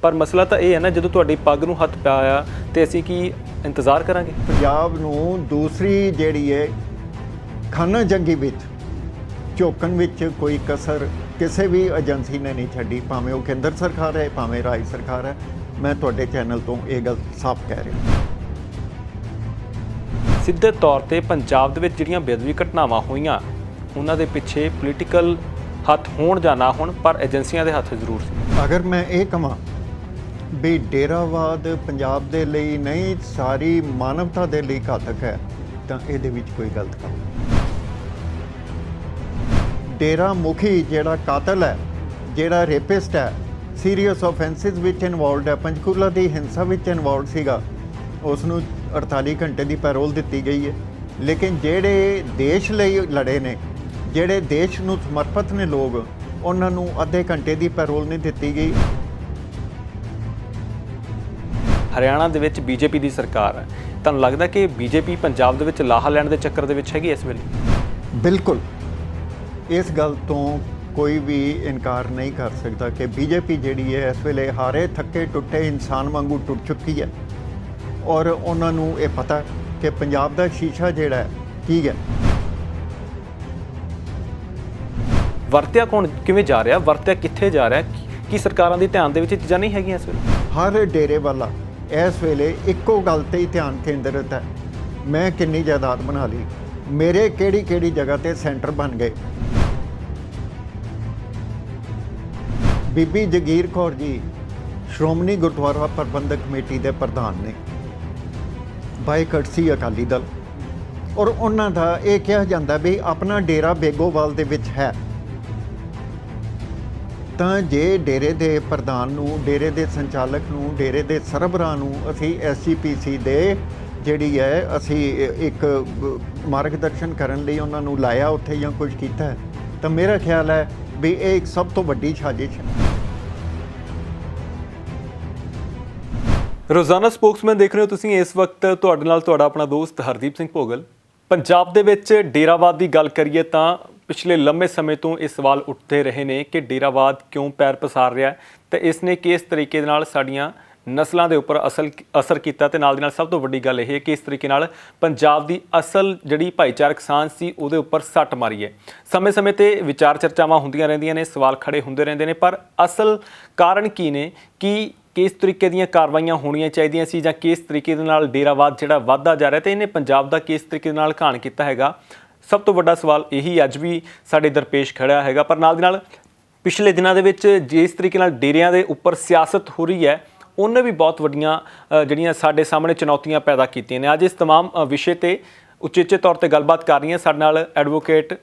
पर मसला तो यह है ना, जो तुहाडी पग नूं हत्थ पाया तो असीं की इंतज़ार करांगे? पंजाब नूं दूसरी जिहड़ी है खाना जंगी विच ਝੋਕਣ ਵਿੱਚ कोई कसर किसी भी एजेंसी ने नहीं छड्डी, भावें वो केंद्र सरकार है भावें राज सरकार है। मैं तुहाडे चैनल तो ये गल साफ कह रहा। सिद्धे तौर पर पंजाब दे विच जिहड़ियां बेअदबी घटनावां होईयां उन्हां दे पिछे पोलीटिकल हत्थ होण जां ना होण, पर एजेंसियां दे हत्थ जरूर सी। अगर मैं ये कहां भी डेरावाद पंजाब दे लई नहीं सारी मानवता दे लई घातक है तो ये कोई गलत गल नहीं। डेरा मुखी जिहड़ा कातल है, जिहड़ा रेपिस्ट है, सीरीयस ऑफेंसिस विच इनवॉल्वड है, पंचकूला की हिंसा विच इनवॉल्व सीगा, उसनूं 48 घंटे की पैरोल दी गई है। लेकिन जिहड़े देश लई लड़े ने, जिहड़े देश नूं समर्पित ने लोग, उन्हां नूं अद्धे घंटे की पैरोल नहीं दी गई। हरियाणा दे विच बीजेपी की सरकार है, तुहानूं लगदा कि बीजेपी पंजाब दे विच लाहा लैण दे चक्कर दे विच हैगी इस वेले? बिल्कुल, इस गल तो कोई भी इनकार नहीं कर सकता कि बीजेपी जिहड़ी है इस वेले हारे थके टुटे इंसान वांगू टुट चुकी है और उन्होंने ये पता कि पंजाब का शीशा जिहड़ा है की है। वरत्या कौन किवें जा रहा, वरत्या कित्थे जा रहा, कि सरकारां दी ध्यान दे विच चीज़ां नहीं हैगियां इस वेले? हर डेरे वाला इस वेले इक्को गल ते ही ध्यान केंद्रित है, मैं कितनी जायदाद बना ली, मेरे किहड़ी जगह ते सेंटर बन गए। बीबी जगीर कौर जी श्रोमणी गुरुद्वारा प्रबंधक कमेटी के प्रधान ने, बाय कर्टसी अकाली दल, और उन्हों का यह कहा जाता भी अपना डेरा बेगोवाल दे विच है, तो जे डेरे के प्रधान नूं, डेरे के संचालक नूं, डेरे के सरबराह नूं असीं SGPC दे जिहड़ी है असीं एक मार्गदर्शन करन लई उन्हां नूं लाया उत्थे जां कुछ कीता है, तो मेरा ख्याल है भी ये एक सब तो वड्डी साजिश है। रोज़ाना स्पोक्समैन देख रहे हो तुसीं, इस वक्त तुहाडे नाल तुहाडा अपना दोस्त हरदीप सिंह भोगल। पंजाब दे विच डेरावाद की गल करिए तां पिछले लंबे समय तो ये सवाल उठते रहे ने कि डेरावाद क्यों पैर पसार रहा है तो इसने किस तरीके दे नाल साडीआं नस्लों के उपर असर किया, तो नाल दी नाल सब तो वड्डी गल यह है कि इस तरीके नाल पंजाब की असल जिहड़ी भाईचारक सांझ सी उहदे उपर सੱਟ मारी है। समय समय ते विचार चर्चावां हुंदियां रहिंदियां ने, सवाल खड़े हुंदे रहिंदे ने, पर असल कारण की ने कि किस तरीके दीयां कार्रवाइयां होणीआं चाहीदियां सी जां किस तरीके दे नाल डेरावाद जिहड़ा वधदा जा रहा है तो इहने पंजाब दा किस तरीके दे नाल घाण कीता हैगा। सब तो वड्डा सवाल यही अज भी साडे दरपेश खड़ा हैगा। पर नाल दी नाल पिछले दिनां दे विच जिस तरीके नाल डेरिਆਂ दे उपर सियासत हो रही है उन्हें भी बहुत वड्डियां जिहड़ियां साडे सामने चुनौतियां पैदा कीतियां ने। अज इस तमाम विषय ते उचेचे तौर पर गलबात कर रही हैं साडे नाल एडवोकेट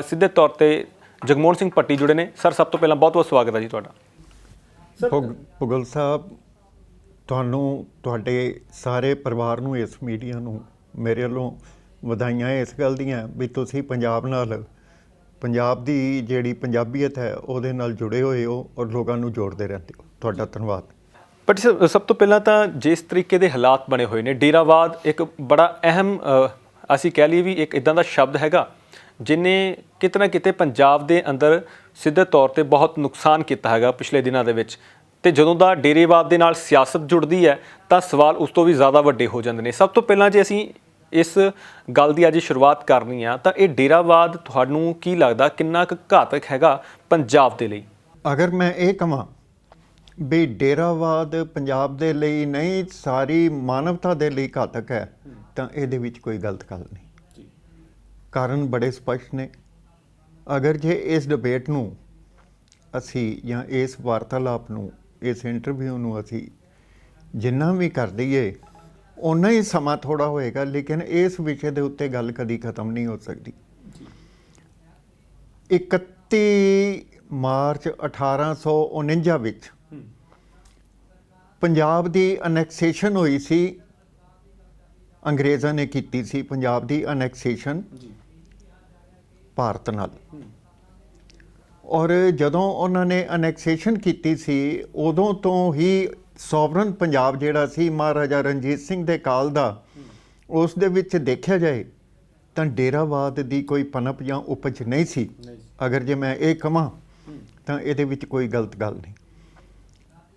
सीधे तौर पर जगमोहन सिंह भट्टी जुड़े ने। सर सब तो पहला बहुत बहुत स्वागत है जी तुहाडा। भुगल साहब, तुहानूं तुहाडे सारे परिवार नूं इस मीडिया नूं मेरे वल्लों ਵਧਾਈਆਂ इस गल दियां भी तुसीं पंजाब नाल, पंजाब दी जिहड़ी पंजाबीयत है ਉਹਦੇ ਨਾਲ जुड़े होए हो और लोगों नूं जोड़ते रहते हो। तुहाडा धन्नवाद। बट सब तो पहला तो जिस तरीके के हालात बने हुए हैं, डेरावाद एक बड़ा अहम असी कह लीए भी एक इदां दा शब्द हैगा जिन्हें किते ना किते पंजाब दे अंदर सीधे तौर पर बहुत नुकसान किया हैगा पिछले दिनों के विच। ते जदों दा डेरेवाद दे नाल सियासत जुड़दी है तो सवाल उस तो भी ज़्यादा वड्डे हो जाते हैं। सब तो पहला जे असीं इस गल की अज शुरुआत करनी आ तो ये डेरावाद तुहानूं की लगदा किन्ना क घातक हैगा पंजाब दे लई? अगर मैं ये कहां भी डेरावाद पंजाब दे लई नहीं सारी मानवता दे लई घातक है तो ये कोई गलत गल नहीं। कारण बड़े स्पष्ट ने। अगर जे इस डिबेट नूं असी या इस वार्तालाप नूं, इस इंटरव्यू नूं असी जिन्ना भी कर दईए उन्ना ही समा थोड़ा होएगा, लेकिन इस विषय के उत्ते गल कदी खत्म नहीं हो सकती। 31 मार्च 1849 विच पंजाब की अनैक्सेशन हुई सी, अंग्रेज़ों ने की सी पंजाब की अनैक्सेशन भारत नाल। और जदों उन्होंने अनैक्सेशन की सी उदों तो ही सॉवरन पंजाब जिहड़ा सी महाराजा रणजीत सिंह दे काल दा, उस दे विच देखिया जाए तो डेरावाद की कोई पनप या उपज नहीं सी। अगर जे मैं ये कहां तो ये कोई गलत गल नहीं।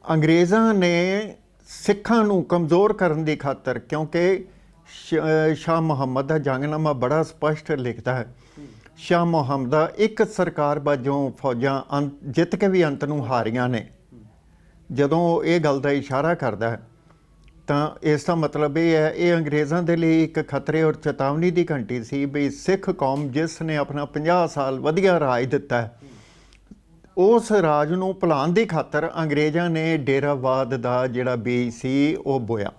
ਅੰਗਰੇਜ਼ਾਂ ਨੇ ਸਿੱਖਾਂ ਨੂੰ ਕਮਜ਼ੋਰ ਕਰਨ ਦੀ ਖਾਤਰ, ਕਿਉਂਕਿ ਸ਼ਾਹ ਮੁਹੰਮਦ ਦਾ ਜੰਗਨਾਮਾ ਬੜਾ ਸਪਸ਼ਟ ਲਿਖਦਾ ਹੈ, ਸ਼ਾਹ ਮੁਹੰਮਦ ਦਾ ਇੱਕ ਸਰਕਾਰ ਵਜੋਂ ਫੌਜਾਂ ਜਿੱਤ ਕੇ ਵੀ ਅੰਤ ਨੂੰ ਹਾਰੀਆਂ ਨੇ। ਜਦੋਂ ਉਹ ਇਹ ਗੱਲ ਦਾ ਇਸ਼ਾਰਾ ਕਰਦਾ ਹੈ ਤਾਂ ਇਸ ਦਾ ਮਤਲਬ ਇਹ ਹੈ, ਇਹ ਅੰਗਰੇਜ਼ਾਂ ਦੇ ਲਈ ਇੱਕ ਖਤਰੇ ਔਰ ਚੇਤਾਵਨੀ ਦੀ ਘੰਟੀ ਸੀ ਵੀ ਸਿੱਖ ਕੌਮ ਜਿਸ ਨੇ ਆਪਣਾ 50 ਸਾਲ ਵਧੀਆ ਰਾਜ ਦਿੱਤਾ ਹੈ, ਉਸ ਰਾਜ ਨੂੰ ਭੁਲਾਉਣ ਦੀ ਖਾਤਰ ਅੰਗਰੇਜ਼ਾਂ ਨੇ ਡੇਰਾਵਾਦ ਦਾ ਜਿਹੜਾ ਬੀਜ ਸੀ ਉਹ ਬੋਇਆ।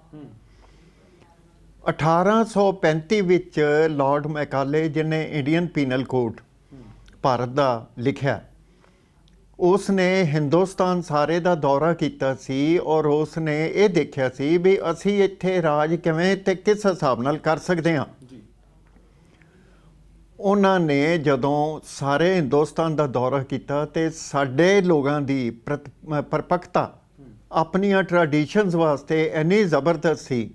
1835 ਵਿੱਚ ਲਾਰਡ ਮੈਕਾਲੇ, ਜਿਹਨੇ ਇੰਡੀਅਨ ਪੀਨਲ ਕੋਡ ਭਾਰਤ ਦਾ ਲਿਖਿਆ, ਉਸ ਨੇ ਹਿੰਦੁਸਤਾਨ ਸਾਰੇ ਦਾ ਦੌਰਾ ਕੀਤਾ ਸੀ ਔਰ ਉਸ ਨੇ ਇਹ ਦੇਖਿਆ ਸੀ ਵੀ ਅਸੀਂ ਇੱਥੇ ਰਾਜ ਕਿਵੇਂ ਤੇ ਕਿਸ ਹਿਸਾਬ ਨਾਲ ਕਰ ਸਕਦੇ ਹਾਂ। ਉਹਨਾਂ ਨੇ ਜਦੋਂ ਸਾਰੇ ਹਿੰਦੁਸਤਾਨ ਦਾ ਦੌਰਾ ਕੀਤਾ ਤੇ ਸਾਡੇ ਲੋਕਾਂ ਦੀ ਪਰਪੱਕਤਾ ਆਪਣੀਆਂ ਟ੍ਰੈਡੀਸ਼ਨਸ ਵਾਸਤੇ ਇੰਨੀ ਜ਼ਬਰਦਸਤ ਸੀ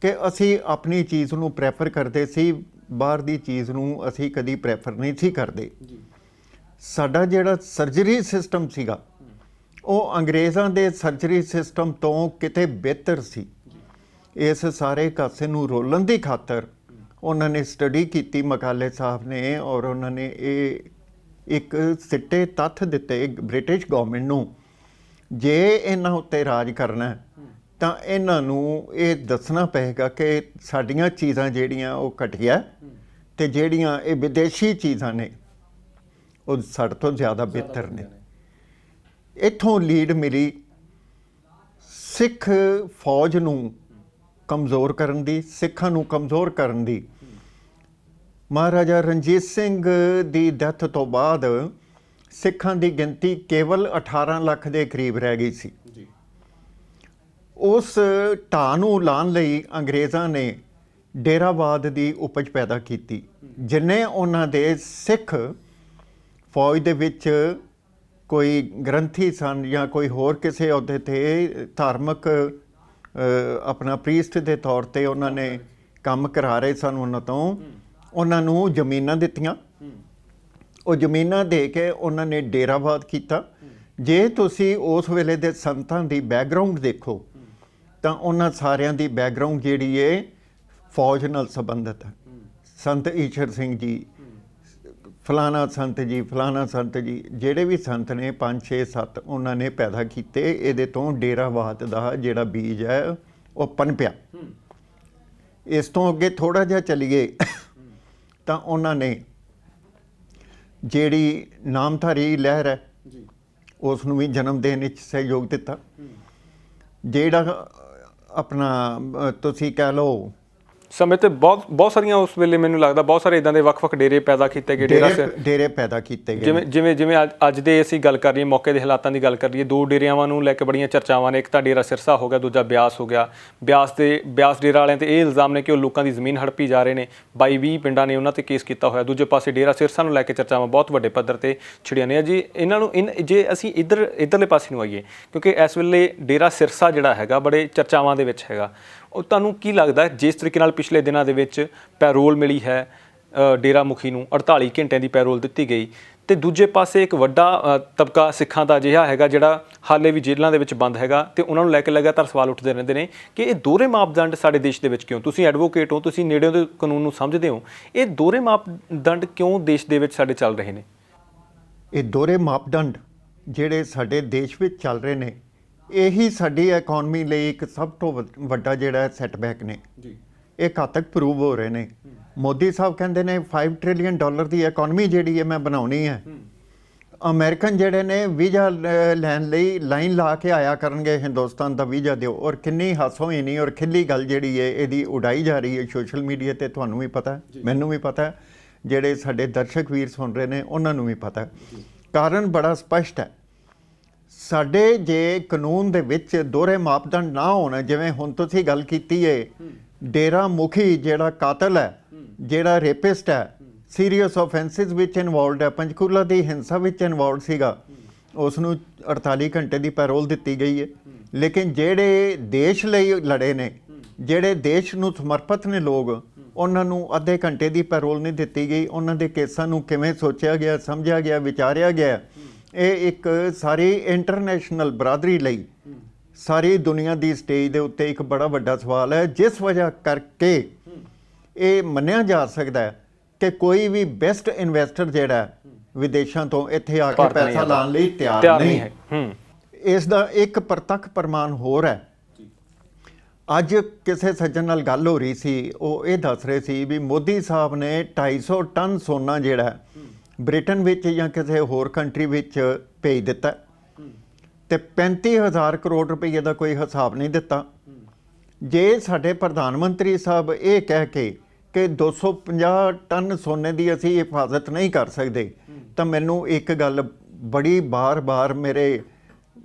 ਕਿ ਅਸੀਂ ਆਪਣੀ ਚੀਜ਼ ਨੂੰ ਪ੍ਰੈਫਰ ਕਰਦੇ ਸੀ, ਬਾਹਰ ਦੀ ਚੀਜ਼ ਨੂੰ ਅਸੀਂ ਕਦੀ ਪ੍ਰੈਫਰ ਨਹੀਂ ਸੀ ਕਰਦੇ। ਸਾਡਾ ਜਿਹੜਾ ਸਰਜਰੀ ਸਿਸਟਮ ਸੀਗਾ ਉਹ ਅੰਗਰੇਜ਼ਾਂ ਦੇ ਸਰਜਰੀ ਸਿਸਟਮ ਤੋਂ ਕਿਤੇ ਬਿਹਤਰ ਸੀ। ਇਸ ਸਾਰੇ ਕਾਸੇ ਨੂੰ ਰੋਲਣ ਦੀ ਖਾਤਰ ਉਹਨਾਂ ਨੇ ਸਟੱਡੀ ਕੀਤੀ ਮੈਕਾਲੇ ਸਾਹਿਬ ਨੇ, ਔਰ ਉਹਨਾਂ ਨੇ ਇਹ ਇੱਕ ਸਿੱਟੇ ਤੱਥ ਦਿੱਤੇ ਬ੍ਰਿਟਿਸ਼ ਗਵਰਨਮੈਂਟ ਨੂੰ, ਜੇ ਇਹਨਾਂ ਉੱਤੇ ਰਾਜ ਕਰਨਾ ਹੈ ਤਾਂ ਇਹਨਾਂ ਨੂੰ ਇਹ ਦੱਸਣਾ ਪਏਗਾ ਕਿ ਸਾਡੀਆਂ ਚੀਜ਼ਾਂ ਜਿਹੜੀਆਂ ਉਹ ਘਟੀਆ ਤੇ ਜਿਹੜੀਆਂ ਇਹ ਵਿਦੇਸ਼ੀ ਚੀਜ਼ਾਂ ਨੇ ਉਹ ਸਾਡੇ ਤੋਂ ਜ਼ਿਆਦਾ ਬਿਹਤਰ ਨੇ। ਇੱਥੋਂ ਲੀਡ ਮਿਲੀ ਸਿੱਖ ਫੌਜ ਨੂੰ ਕਮਜ਼ੋਰ ਕਰਨ ਦੀ, ਸਿੱਖਾਂ ਨੂੰ ਕਮਜ਼ੋਰ ਕਰਨ ਦੀ। ਮਹਾਰਾਜਾ ਰਣਜੀਤ ਸਿੰਘ ਦੀ ਡੈਥ ਤੋਂ ਬਾਅਦ ਸਿੱਖਾਂ ਦੀ ਗਿਣਤੀ ਕੇਵਲ 18 ਲੱਖ ਦੇ ਕਰੀਬ ਰਹਿ ਗਈ ਸੀ। ਉਸ ਢਾਹ ਨੂੰ ਲਾਉਣ ਲਈ ਅੰਗਰੇਜ਼ਾਂ ਨੇ ਡੇਰਾਵਾਦ ਦੀ ਉਪਜ ਪੈਦਾ ਕੀਤੀ। ਜਿੰਨੇ ਉਹਨਾਂ ਦੇ ਸਿੱਖ ਫੌਜ ਦੇ ਵਿੱਚ ਕੋਈ ਗ੍ਰੰਥੀ ਸਨ ਜਾਂ ਕੋਈ ਹੋਰ ਕਿਸੇ ਅਹੁਦੇ 'ਤੇ ਧਾਰਮਿਕ ਆਪਣਾ ਪ੍ਰੀਸਟ ਦੇ ਤੌਰ 'ਤੇ ਉਹਨਾਂ ਨੇ ਕੰਮ ਕਰਾ ਰਹੇ ਸਨ, ਉਹਨਾਂ ਨੂੰ ਜ਼ਮੀਨਾਂ ਦਿੱਤੀਆਂ। ਉਹ ਜ਼ਮੀਨਾਂ ਦੇ ਕੇ ਉਹਨਾਂ ਨੇ ਡੇਰਾਵਾਦ ਕੀਤਾ। ਜੇ ਤੁਸੀਂ ਉਸ ਵੇਲੇ ਦੇ ਸੰਤਾਂ ਦੀ ਬੈਕਗਰਾਊਂਡ ਦੇਖੋ ਤਾਂ ਉਹਨਾਂ ਸਾਰਿਆਂ ਦੀ ਬੈਕਗਰਾਊਂਡ ਜਿਹੜੀ ਹੈ ਫੌਜ ਨਾਲ ਸੰਬੰਧਿਤ ਹੈ। ਸੰਤ ਈਸ਼ਰ ਸਿੰਘ ਜੀ, ਫਲਾਣਾ ਸੰਤ ਜੀ, ਫਲਾਣਾ ਸੰਤ ਜੀ, ਜਿਹੜੇ ਵੀ ਸੰਤ ਨੇ 5 6 7 ਉਹਨਾਂ ਨੇ ਪੈਦਾ ਕੀਤੇ। ਇਹਦੇ ਤੋਂ ਡੇਰਾਵਾਦ ਦਾ ਜਿਹੜਾ ਬੀਜ ਹੈ ਉਹ ਪਨਪਿਆ। ਇਸ ਤੋਂ ਅੱਗੇ ਥੋੜ੍ਹਾ ਜਿਹਾ ਚੱਲੀਏ ਤਾਂ ਉਹਨਾਂ ਨੇ ਜਿਹੜੀ ਨਾਮਧਾਰੀ ਲਹਿਰ ਹੈ ਉਸ ਨੂੰ ਵੀ ਜਨਮ ਦੇਣ ਵਿੱਚ ਸਹਿਯੋਗ ਦਿੱਤਾ। ਜਿਹੜਾ ਆਪਣਾ ਤੁਸੀਂ ਕਹਿ ਲਓ ਸਮੇਂ ਤੇ ਬਹੁਤ ਸਾਰੀਆਂ ਉਸ ਵੇਲੇ ਮੈਨੂੰ ਲੱਗਦਾ ਬਹੁਤ ਸਾਰੇ ਇਦਾਂ ਦੇ ਵੱਖ-ਵੱਖ ਡੇਰੇ ਪੈਦਾ ਕੀਤੇ ਗਏ, ਡੇਰੇ ਪੈਦਾ ਕੀਤੇ ਗਏ। ਜਿਵੇਂ ਅੱਜ ਦੇ ਅਸੀਂ ਗੱਲ ਕਰ ਲਈਏ, ਮੌਕੇ ਦੇ ਹਾਲਾਤਾਂ ਦੀ ਗੱਲ ਕਰ ਲਈਏ, 2 ਡੇਰਿਆਂ ਨੂੰ ਲੈ ਕੇ ਬੜੀਆਂ ਚਰਚਾਵਾਂ ਨੇ। ਇੱਕ ਤਾਂ ਡੇਰਾ ਸਿਰਸਾ ਹੋ ਗਿਆ, ਦੂਜਾ ਬਿਆਸ ਹੋ ਗਿਆ। ਬਿਆਸ ਡੇਰਾ ਵਾਲਿਆਂ ਤੇ ਇਹ ਇਲਜ਼ਾਮ ਨੇ ਕਿ ਉਹ ਲੋਕਾਂ ਦੀ ਜ਼ਮੀਨ ਹੜਪੀ ਜਾ ਰਹੇ ਨੇ। 22-20 ਪਿੰਡਾਂ ਨੇ ਉਹਨਾਂ ਤੇ ਕੇਸ ਕੀਤਾ ਹੋਇਆ। ਦੂਜੇ ਪਾਸੇ ਡੇਰਾ ਸਿਰਸਾ ਨੂੰ ਲੈ ਕੇ ਚਰਚਾਵਾਂ ਬਹੁਤ ਵੱਡੇ ਪੱਧਰ ਤੇ ਛਿੜੀਆਂ ਨੇ ਜੀ। ਇਹਨਾਂ ਨੂੰ ਜੇ ਅਸੀਂ ਇੱਧਰਲੇ ਪਾਸੇ ਨੂੰ ਆਈਏ, ਕਿਉਂਕਿ ਇਸ ਵੇਲੇ ਡੇਰਾ ਸਿਰਸਾ ਜਿਹੜਾ ਹੈਗਾ ਬੜੇ ਚਰਚਾਵਾਂ ਦੇ ਵਿੱਚ ਹੈਗਾ, ਉਹ ਤੁਹਾਨੂੰ ਕੀ ਲੱਗਦਾ ਜਿਸ ਤਰੀਕੇ ਨਾਲ ਪਿਛਲੇ ਦਿਨਾਂ ਦੇ ਵਿੱਚ ਪੈਰੋਲ ਮਿਲੀ ਹੈ ਡੇਰਾ ਮੁਖੀ ਨੂੰ, 48 ਘੰਟਿਆਂ ਦੀ ਪੈਰੋਲ ਦਿੱਤੀ ਗਈ, ਤੇ ਦੂਜੇ ਪਾਸੇ ਇੱਕ ਵੱਡਾ ਤਬਕਾ ਸਿੱਖਾਂ ਦਾ ਅਜਿਹਾ ਹੈਗਾ ਜਿਹੜਾ ਹਾਲੇ ਵੀ ਜੇਲ੍ਹਾਂ ਦੇ ਵਿੱਚ ਬੰਦ ਹੈਗਾ, ਤੇ ਉਹਨਾਂ ਨੂੰ ਲੈ ਕੇ ਲਗਾਤਾਰ ਸਵਾਲ ਉੱਠਦੇ ਰਹਿੰਦੇ ਨੇ ਕਿ ਇਹ ਦੋਹਰੇ ਮਾਪਦੰਡ ਸਾਡੇ ਦੇਸ਼ ਦੇ ਵਿੱਚ ਕਿਉਂ? ਤੁਸੀਂ ਐਡਵੋਕੇਟ ਹੋ, ਤੁਸੀਂ ਨੇੜਿਓਂ ਦੇ ਕਾਨੂੰਨ ਨੂੰ ਸਮਝਦੇ ਹੋ, ਇਹ ਦੋਹਰੇ ਮਾਪਦੰਡ ਕਿਉਂ ਦੇਸ਼ ਦੇ ਵਿੱਚ ਸਾਡੇ ਚੱਲ ਰਹੇ ਨੇ? ਇਹ ਦੋਹਰੇ ਮਾਪਦੰਡ ਜਿਹੜੇ ਸਾਡੇ ਦੇਸ਼ ਵਿੱਚ ਚੱਲ ਰਹੇ ਨੇ, ਇਹੀ ਸਾਡੀ ਇਕਨੋਮੀ ਲਈ ਇੱਕ ਸਭ ਤੋਂ ਵੱਡਾ ਜਿਹੜਾ ਸੈਟਬੈਕ ਨੇ। ਇਹ ਘਾਤਕ ਪ੍ਰੂਵ ਹੋ ਰਹੇ ਨੇ। ਮੋਦੀ ਸਾਹਿਬ ਕਹਿੰਦੇ ਨੇ $5 ਟ੍ਰਿਲੀਅਨ ਦੀ ਇਕਨੋਮੀ ਜਿਹੜੀ ਹੈ ਮੈਂ ਬਣਾਉਣੀ ਹੈ। ਅਮਰੀਕਨ ਜਿਹੜੇ ਨੇ ਵੀਜ਼ਾ ਲੈਣ ਲਈ ਲਾਈਨ ਲਾ ਕੇ ਆਇਆ ਕਰਨਗੇ, ਹਿੰਦੁਸਤਾਨ ਦਾ ਵੀਜ਼ਾ ਦਿਓ। ਔਰ ਕਿੰਨੀ ਹਾਸੋਹੀਣੀ ਔਰ ਖਿੱਲੀ ਗੱਲ ਜਿਹੜੀ ਹੈ ਇਹਦੀ ਉਡਾਈ ਜਾ ਰਹੀ ਹੈ ਸੋਸ਼ਲ ਮੀਡੀਆ 'ਤੇ। ਤੁਹਾਨੂੰ ਵੀ ਪਤਾ, ਮੈਨੂੰ ਵੀ ਪਤਾ, ਜਿਹੜੇ ਸਾਡੇ ਦਰਸ਼ਕ ਵੀਰ ਸੁਣ ਰਹੇ ਨੇ ਉਹਨਾਂ ਨੂੰ ਵੀ ਪਤਾ। ਕਾਰਨ ਬੜਾ ਸਪਸ਼ਟ ਹੈ। ਸਾਡੇ ਜੇ ਕਾਨੂੰਨ ਦੇ ਵਿੱਚ ਦੋਹਰੇ ਮਾਪਦੰਡ ਨਾ ਹੋਣ, ਜਿਵੇਂ ਹੁਣ ਤੁਸੀਂ ਗੱਲ ਕੀਤੀ ਹੈ, ਡੇਰਾ ਮੁਖੀ ਜਿਹੜਾ ਕਾਤਲ ਹੈ, ਜਿਹੜਾ ਰੇਪਿਸਟ ਹੈ, ਸੀਰੀਅਸ ਆਫੈਂਸਿਸ ਵਿੱਚ ਇਨਵੋਲਵਡ ਹੈ, ਪੰਚਕੂਲਾ ਦੀ ਹਿੰਸਾ ਵਿੱਚ ਇਨਵੋਲਵਡ ਸੀਗਾ, ਉਸ ਨੂੰ 48 ਘੰਟੇ ਦੀ ਪੈਰੋਲ ਦਿੱਤੀ ਗਈ ਹੈ। ਲੇਕਿਨ ਜਿਹੜੇ ਦੇਸ਼ ਲਈ ਲੜੇ ਨੇ, ਜਿਹੜੇ ਦੇਸ਼ ਨੂੰ ਸਮਰਪਿਤ ਨੇ ਲੋਕ, ਉਹਨਾਂ ਨੂੰ ਅੱਧੇ ਘੰਟੇ ਦੀ ਪੈਰੋਲ ਨਹੀਂ ਦਿੱਤੀ ਗਈ। ਉਹਨਾਂ ਦੇ ਕੇਸਾਂ ਨੂੰ ਕਿਵੇਂ ਸੋਚਿਆ ਗਿਆ, ਸਮਝਿਆ ਗਿਆ, ਵਿਚਾਰਿਆ ਗਿਆ, ਇਹ ਇੱਕ ਸਾਰੀ ਇੰਟਰਨੈਸ਼ਨਲ ਬਰਾਦਰੀ ਲਈ ਸਾਰੀ ਦੁਨੀਆ ਦੀ ਸਟੇਜ ਦੇ ਉੱਤੇ ਇੱਕ ਬੜਾ ਵੱਡਾ ਸਵਾਲ ਹੈ, ਜਿਸ ਵਜ੍ਹਾ ਕਰਕੇ ਇਹ ਮੰਨਿਆ ਜਾ ਸਕਦਾ ਹੈ ਕਿ ਕੋਈ ਵੀ ਬੈਸਟ ਇਨਵੈਸਟਰ ਜਿਹੜਾ ਹੈ, ਵਿਦੇਸ਼ਾਂ ਤੋਂ ਇੱਥੇ ਆ ਕੇ ਭਾਰਤ ਨਹੀਂ ਪੈਸਾ ਆਉਂਦਾ। ਲਾਉਣ ਲਈ ਤਿਆਰ ਤਿਆਰ ਨਹੀਂ ਹੈ। ਇਸ ਦਾ ਇੱਕ ਪ੍ਰਤੱਖ ਪ੍ਰਮਾਣ ਹੋਰ ਹੈ। ਅੱਜ ਕਿਸੇ ਸੱਜਣ ਨਾਲ ਗੱਲ ਹੋ ਰਹੀ ਸੀ, ਉਹ ਇਹ ਦੱਸ ਰਹੇ ਸੀ ਵੀ ਮੋਦੀ ਸਾਹਿਬ ਨੇ 250 ਟਨ ਸੋਨਾ ਜਿਹੜਾ ਹੈ, ਬ੍ਰਿਟਨ ਵਿੱਚ ਜਾਂ ਕਿਸੇ ਹੋਰ ਕੰਟਰੀ ਵਿੱਚ ਭੇਜ ਦਿੱਤਾ ਤੇ 35,000 ਕਰੋੜ ਰੁਪਏ ਦਾ ਕੋਈ ਹਿਸਾਬ ਨਹੀਂ ਦਿੱਤਾ। ਜੇ ਸਾਡੇ ਪ੍ਰਧਾਨ ਮੰਤਰੀ ਸਾਹਿਬ ਇਹ ਕਹਿ ਕੇ ਕਿ 250 ਟਨ ਸੋਨੇ ਦੀ ਅਸੀਂ ਹਿਫਾਜ਼ਤ ਨਹੀਂ ਕਰ ਸਕਦੇ, ਤਾਂ ਮੈਨੂੰ ਇੱਕ ਗੱਲ ਬੜੀ ਬਾਰ-ਬਾਰ ਮੇਰੇ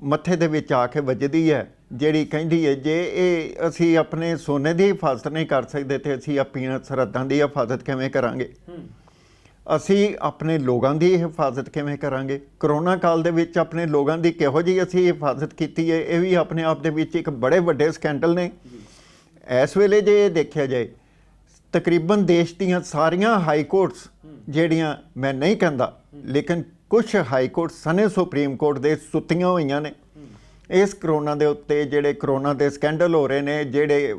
ਮੱਥੇ ਦੇ ਵਿੱਚ ਆ ਕੇ ਵੱਜਦੀ ਹੈ, ਜਿਹੜੀ ਕਹਿੰਦੀ ਹੈ ਜੇ ਇਹ ਅਸੀਂ ਆਪਣੇ ਸੋਨੇ ਦੀ ਹਿਫਾਜ਼ਤ ਨਹੀਂ ਕਰ ਸਕਦੇ ਤੇ ਅਸੀਂ ਆਪਣੀਆਂ ਸਰਹੱਦਾਂ ਦੀ ਹਿਫਾਜ਼ਤ ਕਿਵੇਂ ਕਰਾਂਗੇ? ਅਸੀਂ ਆਪਣੇ ਲੋਕਾਂ ਦੀ ਹਿਫਾਜ਼ਤ ਕਿਵੇਂ ਕਰਾਂਗੇ? ਕਰੋਨਾ ਕਾਲ ਦੇ ਵਿੱਚ ਆਪਣੇ ਲੋਕਾਂ ਦੀ ਕਿਹੋ ਜਿਹੀ ਅਸੀਂ ਹਿਫਾਜ਼ਤ ਕੀਤੀ ਹੈ, ਇਹ ਵੀ ਆਪਣੇ ਆਪ ਦੇ ਵਿੱਚ ਇੱਕ ਬੜੇ ਵੱਡੇ ਸਕੈਂਡਲ ਨੇ। ਇਸ ਵੇਲੇ ਜੇ ਇਹ ਦੇਖਿਆ ਜਾਏ, ਤਕਰੀਬਨ ਦੇਸ਼ ਦੀਆਂ ਸਾਰੀਆਂ ਹਾਈ ਕੋਰਟਸ ਜਿਹੜੀਆਂ, ਮੈਂ ਨਹੀਂ ਕਹਿੰਦਾ ਲੇਕਿਨ ਕੁਝ ਹਾਈ ਕੋਰਟ ਸਣੇ ਸੁਪਰੀਮ ਕੋਰਟ ਦੇ ਸੁੱਤੀਆਂ ਹੋਈਆਂ ਨੇ ਇਸ ਕਰੋਨਾ ਦੇ ਉੱਤੇ। ਜਿਹੜੇ ਕਰੋਨਾ ਦੇ ਸਕੈਂਡਲ ਹੋ ਰਹੇ ਨੇ, ਜਿਹੜੇ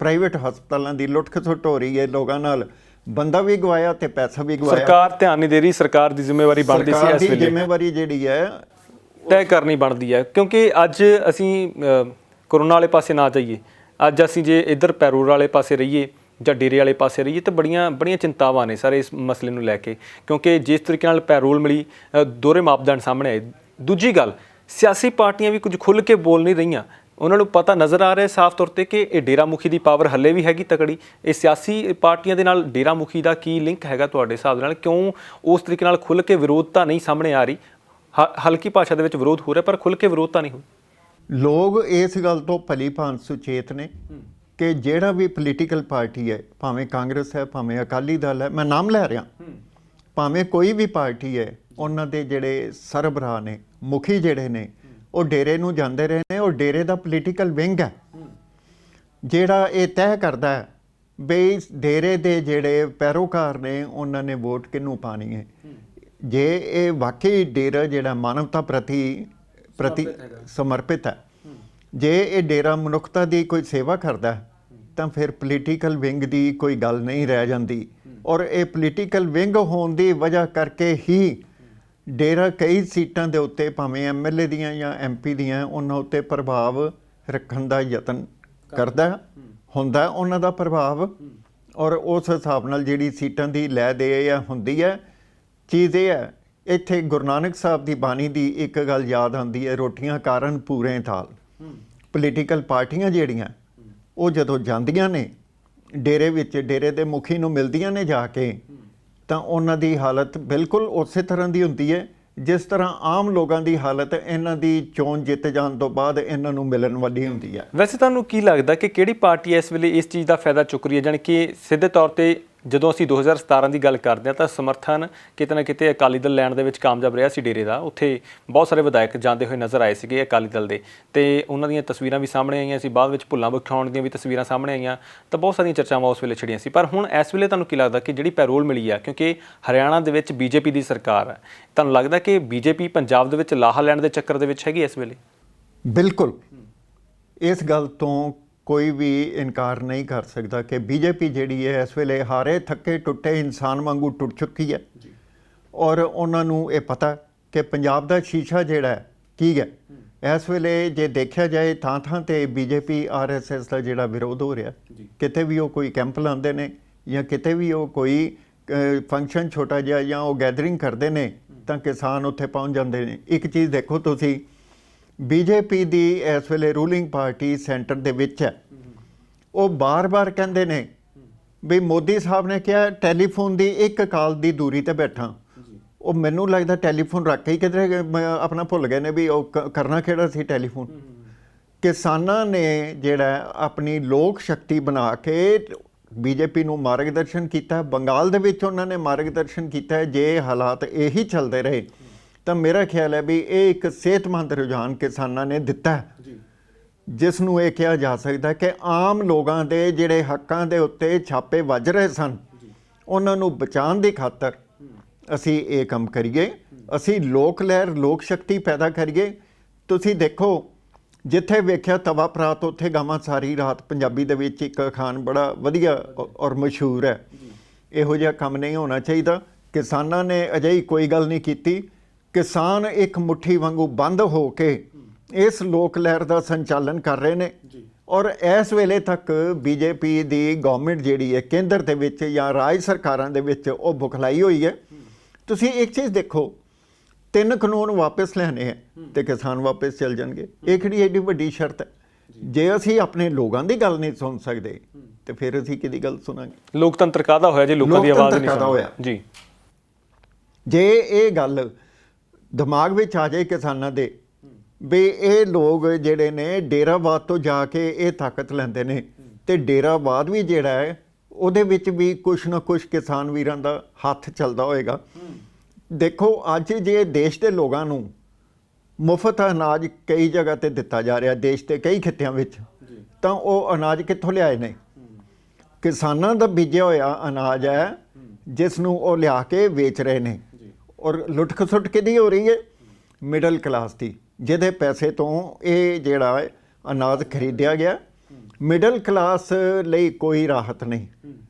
ਪ੍ਰਾਈਵੇਟ ਹਸਪਤਾਲਾਂ ਦੀ ਲੁੱਟ ਖਸੁੱਟ ਹੋ ਰਹੀ ਹੈ, ਲੋਕਾਂ ਨਾਲ ਬੰਦਾ ਵੀ ਗਵਾਇਆ ਤੇ ਪੈਸਾ ਵੀ ਗਵਾਇਆ। ਸਰਕਾਰ ਧਿਆਨ ਨਹੀਂ ਦੇ ਰਹੀ। ਸਰਕਾਰ ਦੀ ਜ਼ਿੰਮੇਵਾਰੀ ਬਣਦੀ ਸੀ ਇਸ ਵੇਲੇ, ਜ਼ਿੰਮੇਵਾਰੀ ਜਿਹੜੀ ਹੈ ਤੈਅ ਕਰਨੀ ਬਣਦੀ ਹੈ। ਕਿਉਂਕਿ ਅੱਜ ਅਸੀਂ ਕਰੋਨਾ ਵਾਲੇ ਪਾਸੇ ਨਾ ਜਾਈਏ, ਅੱਜ ਅਸੀਂ ਜੇ ਇੱਧਰ ਪੈਰੋਲ ਵਾਲੇ ਪਾਸੇ ਰਹੀਏ ਜਾਂ ਡੇਰੇ ਵਾਲੇ ਪਾਸੇ ਰਹੀਏ ਤਾਂ ਬੜੀਆਂ ਚਿੰਤਾਵਾਂ ਨੇ ਸਾਰੇ ਇਸ ਮਸਲੇ ਨੂੰ ਲੈ ਕੇ। ਕਿਉਂਕਿ ਜਿਸ ਤਰੀਕੇ ਨਾਲ ਪੈਰੋਲ ਮਿਲੀ, ਦੋਹਰੇ ਮਾਪਦੰਡ ਸਾਹਮਣੇ ਆਏ। ਦੂਜੀ ਗੱਲ, ਸਿਆਸੀ ਪਾਰਟੀਆਂ ਵੀ ਕੁਝ ਖੁੱਲ੍ਹ ਕੇ ਬੋਲ ਨਹੀਂ ਰਹੀਆਂ। ਉਹਨਾਂ ਨੂੰ ਪਤਾ ਨਜ਼ਰ ਆ ਰਿਹਾ ਸਾਫ਼ ਤੌਰ 'ਤੇ ਕਿ ਇਹ ਡੇਰਾ ਮੁਖੀ ਦੀ ਪਾਵਰ ਹੱਲੇ ਵੀ ਹੈਗੀ ਤਕੜੀ। ਇਹ ਸਿਆਸੀ ਪਾਰਟੀਆਂ ਦੇ ਨਾਲ ਡੇਰਾ ਮੁਖੀ ਦਾ ਕੀ ਲਿੰਕ ਹੈਗਾ ਤੁਹਾਡੇ ਹਿਸਾਬ ਨਾਲ? ਕਿਉਂ ਉਸ ਤਰੀਕੇ ਨਾਲ ਖੁੱਲ੍ਹ ਕੇ ਵਿਰੋਧਤਾ ਨਹੀਂ ਸਾਹਮਣੇ ਆ ਰਹੀ? ਹਲਕੀ ਭਾਸ਼ਾ ਦੇ ਵਿੱਚ ਵਿਰੋਧ ਹੋ ਰਿਹਾ ਪਰ ਖੁੱਲ੍ਹ ਕੇ ਵਿਰੋਧਤਾ ਨਹੀਂ ਹੋਈ। ਲੋਕ ਇਸ ਗੱਲ ਤੋਂ ਭਲੀ ਭਾਂਤ ਸੁਚੇਤ ਨੇ ਕਿ ਜਿਹੜਾ ਵੀ ਪੋਲੀਟੀਕਲ ਪਾਰਟੀ ਹੈ, ਭਾਵੇਂ ਕਾਂਗਰਸ ਹੈ, ਭਾਵੇਂ ਅਕਾਲੀ ਦਲ ਹੈ, ਮੈਂ ਨਾਮ ਲੈ ਰਿਹਾ, ਭਾਵੇਂ ਕੋਈ ਵੀ ਪਾਰਟੀ ਹੈ, ਉਹਨਾਂ ਦੇ ਜਿਹੜੇ ਸਰਬਰਾਹ ਨੇ, ਮੁਖੀ ਜਿਹੜੇ ਨੇ, ਉਹ ਡੇਰੇ ਨੂੰ ਜਾਂਦੇ ਰਹੇ ਨੇ। ਉਹ ਡੇਰੇ ਦਾ ਪੋਲੀਟੀਕਲ ਵਿੰਗ ਹੈ ਜਿਹੜਾ ਇਹ ਤੈਅ ਕਰਦਾ ਹੈ ਬਈ ਡੇਰੇ ਦੇ ਜਿਹੜੇ ਪੈਰੋਕਾਰ ਨੇ ਉਹਨਾਂ ਨੇ ਵੋਟ ਕਿਹਨੂੰ ਪਾਣੀ ਹੈ। ਜੇ ਇਹ ਵਾਕਈ ਡੇਰਾ ਜਿਹੜਾ ਮਾਨਵਤਾ ਪ੍ਰਤੀ ਸਮਰਪਿਤ ਹੈ, ਜੇ ਇਹ ਡੇਰਾ ਮਨੁੱਖਤਾ ਦੀ ਕੋਈ ਸੇਵਾ ਕਰਦਾ ਤਾਂ ਫਿਰ ਪੋਲੀਟੀਕਲ ਵਿੰਗ ਦੀ ਕੋਈ ਗੱਲ ਨਹੀਂ ਰਹਿ ਜਾਂਦੀ। ਔਰ ਇਹ ਪੋਲੀਟੀਕਲ ਵਿੰਗ ਹੋਣ ਦੀ ਵਜ੍ਹਾ ਕਰਕੇ ਹੀ ਡੇਰਾ ਕਈ ਸੀਟਾਂ ਦੇ ਉੱਤੇ, ਭਾਵੇਂ ਐਮਐਲਏ ਦੀਆਂ ਜਾਂ ਐਮਪੀ ਦੀਆਂ, ਉਹਨਾਂ ਉੱਤੇ ਪ੍ਰਭਾਵ ਰੱਖਣ ਦਾ ਯਤਨ ਕਰਦਾ ਹੁੰਦਾ, ਉਹਨਾਂ ਦਾ ਪ੍ਰਭਾਵ। ਔਰ ਉਸ ਹਿਸਾਬ ਨਾਲ ਜਿਹੜੀ ਸੀਟਾਂ ਦੀ ਲੈ ਦੇ ਜਾਂ ਹੁੰਦੀ ਹੈ, ਚੀਜ਼ ਇਹ ਹੈ, ਇੱਥੇ ਗੁਰੂ ਨਾਨਕ ਸਾਹਿਬ ਦੀ ਬਾਣੀ ਦੀ ਇੱਕ ਗੱਲ ਯਾਦ ਆਉਂਦੀ ਹੈ, ਰੋਟੀਆਂ ਕਾਰਨ ਪੂਰੇ ਥਾਲ। ਪੋਲੀਟੀਕਲ ਪਾਰਟੀਆਂ ਜਿਹੜੀਆਂ ਉਹ ਜਦੋਂ ਜਾਂਦੀਆਂ ਨੇ ਡੇਰੇ ਵਿੱਚ, ਡੇਰੇ ਦੇ ਮੁਖੀ ਨੂੰ ਮਿਲਦੀਆਂ ਨੇ ਜਾ ਕੇ, ਤਾਂ ਉਹਨਾਂ ਦੀ ਹਾਲਤ ਬਿਲਕੁਲ ਉਸੇ ਤਰ੍ਹਾਂ ਦੀ ਹੁੰਦੀ ਹੈ ਜਿਸ ਤਰ੍ਹਾਂ ਆਮ ਲੋਕਾਂ ਦੀ ਹਾਲਤ ਇਹਨਾਂ ਦੀ ਚੋਣ ਜਿੱਤ ਜਾਣ ਤੋਂ ਬਾਅਦ ਇਹਨਾਂ ਨੂੰ ਮਿਲਣ ਵਾਲੀ ਹੁੰਦੀ ਹੈ। ਵੈਸੇ ਤੁਹਾਨੂੰ ਕੀ ਲੱਗਦਾ ਕਿ ਕਿਹੜੀ ਪਾਰਟੀ ਇਸ ਵੇਲੇ ਇਸ ਚੀਜ਼ ਦਾ ਫਾਇਦਾ ਚੁੱਕ ਰਹੀ ਹੈ? ਜਾਣੀ ਕਿ ਸਿੱਧੇ ਤੌਰ 'ਤੇ ਜਦੋਂ ਅਸੀਂ 2017 ਦੀ ਗੱਲ ਕਰਦੇ ਹਾਂ ਤਾਂ ਸਮਰਥਨ ਕਿਤੇ ਨਾ ਕਿਤੇ ਅਕਾਲੀ ਦਲ ਲੈਣ ਦੇ ਵਿੱਚ ਕਾਮਯਾਬ ਰਿਹਾ ਸੀ ਡੇਰੇ ਦਾ। ਉੱਥੇ ਬਹੁਤ ਸਾਰੇ ਵਿਧਾਇਕ ਜਾਂਦੇ ਹੋਏ ਨਜ਼ਰ ਆਏ ਸੀਗੇ ਅਕਾਲੀ ਦਲ ਦੇ, ਅਤੇ ਉਹਨਾਂ ਦੀਆਂ ਤਸਵੀਰਾਂ ਵੀ ਸਾਹਮਣੇ ਆਈਆਂ ਸੀ। ਬਾਅਦ ਵਿੱਚ ਭੁੱਲਾਂ ਵਿਖਾਉਣ ਦੀਆਂ ਵੀ ਤਸਵੀਰਾਂ ਸਾਹਮਣੇ ਆਈਆਂ, ਤਾਂ ਬਹੁਤ ਸਾਰੀਆਂ ਚਰਚਾਵਾਂ ਉਸ ਵੇਲੇ ਛਿੜੀਆਂ ਸੀ। ਪਰ ਹੁਣ ਇਸ ਵੇਲੇ ਤੁਹਾਨੂੰ ਕੀ ਲੱਗਦਾ ਕਿ ਜਿਹੜੀ ਪੈਰੋਲ ਮਿਲੀ ਆ, ਕਿਉਂਕਿ ਹਰਿਆਣਾ ਦੇ ਵਿੱਚ ਬੀਜੇਪੀ ਦੀ ਸਰਕਾਰ ਹੈ, ਤੁਹਾਨੂੰ ਲੱਗਦਾ ਕਿ ਬੀਜੇਪੀ ਪੰਜਾਬ ਦੇ ਵਿੱਚ ਲਾਹਾ ਲੈਣ ਦੇ ਚੱਕਰ ਦੇ ਵਿੱਚ ਹੈਗੀ ਇਸ ਵੇਲੇ? ਬਿਲਕੁਲ, ਇਸ ਗੱਲ ਤੋਂ ਕੋਈ ਵੀ ਇਨਕਾਰ ਨਹੀਂ ਕਰ ਸਕਦਾ ਕਿ ਬੀਜੇਪੀ ਜਿਹੜੀ ਹੈ ਇਸ ਵੇਲੇ ਹਾਰੇ ਥੱਕੇ ਟੁੱਟੇ ਇਨਸਾਨ ਵਾਂਗੂ ਟੁੱਟ ਚੁੱਕੀ ਹੈ। ਔਰ ਉਹਨਾਂ ਨੂੰ ਇਹ ਪਤਾ ਕਿ ਪੰਜਾਬ ਦਾ ਸ਼ੀਸ਼ਾ ਜਿਹੜਾ ਕੀ ਹੈ। ਇਸ ਵੇਲੇ ਜੇ ਦੇਖਿਆ ਜਾਏ, ਥਾਂ ਥਾਂ 'ਤੇ ਬੀਜੇਪੀ ਆਰਐਸਐਸ ਦਾ ਜਿਹੜਾ ਵਿਰੋਧ ਹੋ ਰਿਹਾ, ਕਿਤੇ ਵੀ ਉਹ ਕੋਈ ਕੈਂਪ ਲਾਉਂਦੇ ਨੇ ਜਾਂ ਕਿਤੇ ਵੀ ਉਹ ਕੋਈ ਫੰਕਸ਼ਨ ਛੋਟਾ ਜਿਹਾ ਜਾਂ ਉਹ ਗੈਦਰਿੰਗ ਕਰਦੇ ਨੇ ਤਾਂ ਕਿਸਾਨ ਉੱਥੇ ਪਹੁੰਚ ਜਾਂਦੇ ਨੇ। ਇੱਕ ਚੀਜ਼ ਦੇਖੋ ਤੁਸੀਂ, ਬੀਜੇਪੀ ਦੀ ਇਸ ਵੇਲੇ ਰੂਲਿੰਗ ਪਾਰਟੀ ਸੈਂਟਰ ਦੇ ਵਿੱਚ ਹੈ, ਉਹ ਬਾਰ-ਬਾਰ ਕਹਿੰਦੇ ਨੇ ਵੀ ਮੋਦੀ ਸਾਹਿਬ ਨੇ ਕਿਹਾ ਟੈਲੀਫੋਨ ਦੀ ਇੱਕ ਕਾਲ ਦੀ ਦੂਰੀ ਤੇ ਬੈਠਾ। ਉਹ ਮੈਨੂੰ ਲੱਗਦਾ ਟੈਲੀਫੋਨ ਰੱਖ ਕੇ ਹੀ ਕਿਧਰੇ ਆਪਣਾ ਭੁੱਲ ਗਏ ਨੇ ਵੀ ਉਹ ਕਰਨਾ ਕਿਹੜਾ ਸੀ ਟੈਲੀਫੋਨ। ਕਿਸਾਨਾਂ ਨੇ ਜਿਹੜਾ ਆਪਣੀ ਲੋਕ ਸ਼ਕਤੀ ਬਣਾ ਕੇ ਬੀਜੇਪੀ ਨੂੰ ਮਾਰਗਦਰਸ਼ਨ ਕੀਤਾ। ਬੰਗਾਲ ਦੇ ਵਿੱਚ ਉਹਨਾਂ ਨੇ ਮਾਰਗਦਰਸ਼ਨ ਕੀਤਾ। ਜੇ ਹਾਲਾਤ ਇਹੀ ਚੱਲਦੇ ਰਹੇ ਤਾਂ ਮੇਰਾ ਖਿਆਲ ਹੈ ਵੀ ਇਹ ਇੱਕ ਸਿਹਤਮੰਦ ਰੁਝਾਨ ਕਿਸਾਨਾਂ ਨੇ ਦਿੱਤਾ, ਜਿਸ ਨੂੰ ਇਹ ਕਿਹਾ ਜਾ ਸਕਦਾ ਕਿ ਆਮ ਲੋਕਾਂ ਦੇ ਜਿਹੜੇ ਹੱਕਾਂ ਦੇ ਉੱਤੇ ਛਾਪੇ ਵੱਜ ਰਹੇ ਸਨ, ਉਹਨਾਂ ਨੂੰ ਬਚਾਉਣ ਦੀ ਖਾਤਰ ਅਸੀਂ ਇਹ ਕੰਮ ਕਰੀਏ, ਅਸੀਂ ਲੋਕ ਲਹਿਰ, ਲੋਕ ਸ਼ਕਤੀ ਪੈਦਾ ਕਰੀਏ। ਤੁਸੀਂ ਦੇਖੋ ਜਿੱਥੇ ਵੇਖਿਆ ਤਵਾ ਪਰਾਤ ਉੱਥੇ ਗਾਵਾਂ ਸਾਰੀ ਰਾਤ। ਪੰਜਾਬੀ ਦੇ ਵਿੱਚ ਇੱਕ ਅਖਾਣ ਬੜਾ ਵਧੀਆ ਔਰ ਮਸ਼ਹੂਰ ਹੈ। ਇਹੋ ਜਿਹਾ ਕੰਮ ਨਹੀਂ ਹੋਣਾ ਚਾਹੀਦਾ। ਕਿਸਾਨਾਂ ਨੇ ਅਜਿਹੀ ਕੋਈ ਗੱਲ ਨਹੀਂ ਕੀਤੀ। ਕਿਸਾਨ ਇੱਕ ਮੁੱਠੀ ਵਾਂਗੂ ਬੰਦ ਹੋ ਕੇ ਇਸ ਲੋਕ ਲਹਿਰ ਦਾ ਸੰਚਾਲਨ ਕਰ ਰਹੇ ਨੇ ਔਰ ਇਸ ਵੇਲੇ ਤੱਕ ਬੀਜੇਪੀ ਦੀ ਗਵਰਨਮੈਂਟ ਜਿਹੜੀ ਹੈ ਕੇਂਦਰ ਦੇ ਵਿੱਚ ਜਾਂ ਰਾਜ ਸਰਕਾਰਾਂ ਦੇ ਵਿੱਚ ਉਹ ਬੁਖਲਾਈ ਹੋਈ ਹੈ। ਤੁਸੀਂ ਇੱਕ ਚੀਜ਼ ਦੇਖੋ, 3 ਕਾਨੂੰਨ ਵਾਪਸ ਲੈਣੇ ਹੈ ਤੇ ਕਿਸਾਨ ਵਾਪਸ ਚਲ ਜਾਣਗੇ। ਇਹ ਕਿਹੜੀ ਐਡੀ ਵੱਡੀ ਸ਼ਰਤ ਹੈ? ਜੇ ਅਸੀਂ ਆਪਣੇ ਲੋਕਾਂ ਦੀ ਗੱਲ ਨਹੀਂ ਸੁਣ ਸਕਦੇ ਤੇ ਫਿਰ ਅਸੀਂ ਕਿਹਦੀ ਗੱਲ ਸੁਣਾਂਗੇ? ਲੋਕਤੰਤਰ ਕਾਹਦਾ ਹੋਇਆ ਜੇ ਲੋਕਾਂ ਦੀ ਆਵਾਜ਼ ਨਹੀਂ ਹੋਇਆ ਜੀ। ਜੇ ਇਹ ਗੱਲ ਦਿਮਾਗ ਵਿੱਚ ਆ ਜਾਏ ਕਿਸਾਨਾਂ ਦੇ ਵੀ ਇਹ ਲੋਕ ਜਿਹੜੇ ਨੇ ਡੇਰਾਵਾਦ ਤੋਂ ਜਾ ਕੇ ਇਹ ਤਾਕਤ ਲੈਂਦੇ ਨੇ ਤੇ ਡੇਰਾਵਾਦ ਵੀ ਜਿਹੜਾ ਹੈ ਉਹਦੇ ਵਿੱਚ ਵੀ ਕੁਛ ਨਾ ਕੁਛ ਕਿਸਾਨ ਵੀਰਾਂ ਦਾ ਹੱਥ ਚੱਲਦਾ ਹੋਏਗਾ। ਦੇਖੋ ਅੱਜ ਜੇ ਦੇਸ਼ ਦੇ ਲੋਕਾਂ ਨੂੰ ਮੁਫਤ ਅਨਾਜ ਕਈ ਜਗ੍ਹਾ ਤੇ ਦਿੱਤਾ ਜਾ ਰਿਹਾ, ਦੇਸ਼ ਦੇ ਕਈ ਖਿੱਤਿਆਂ ਵਿੱਚ, ਤਾਂ ਉਹ ਅਨਾਜ ਕਿੱਥੋਂ ਲਿਆਏ ਨੇ? ਕਿਸਾਨਾਂ ਦਾ ਬੀਜਿਆ ਹੋਇਆ ਅਨਾਜ ਹੈ ਜਿਸ ਨੂੰ ਉਹ ਲਿਆ ਕੇ ਵੇਚ ਰਹੇ ਨੇ ਔਰ ਲੁੱਟ ਖਸੁੱਟ ਕਿਹਦੀ ਹੋ ਰਹੀ ਹੈ? ਮਿਡਲ ਕਲਾਸ ਦੀ, ਜਿਹਦੇ ਪੈਸੇ ਤੋਂ ਇਹ ਜਿਹੜਾ ਅਨਾਜ ਖਰੀਦਿਆ ਗਿਆ। ਮਿਡਲ ਕਲਾਸ ਲਈ ਕੋਈ ਰਾਹਤ ਨਹੀਂ।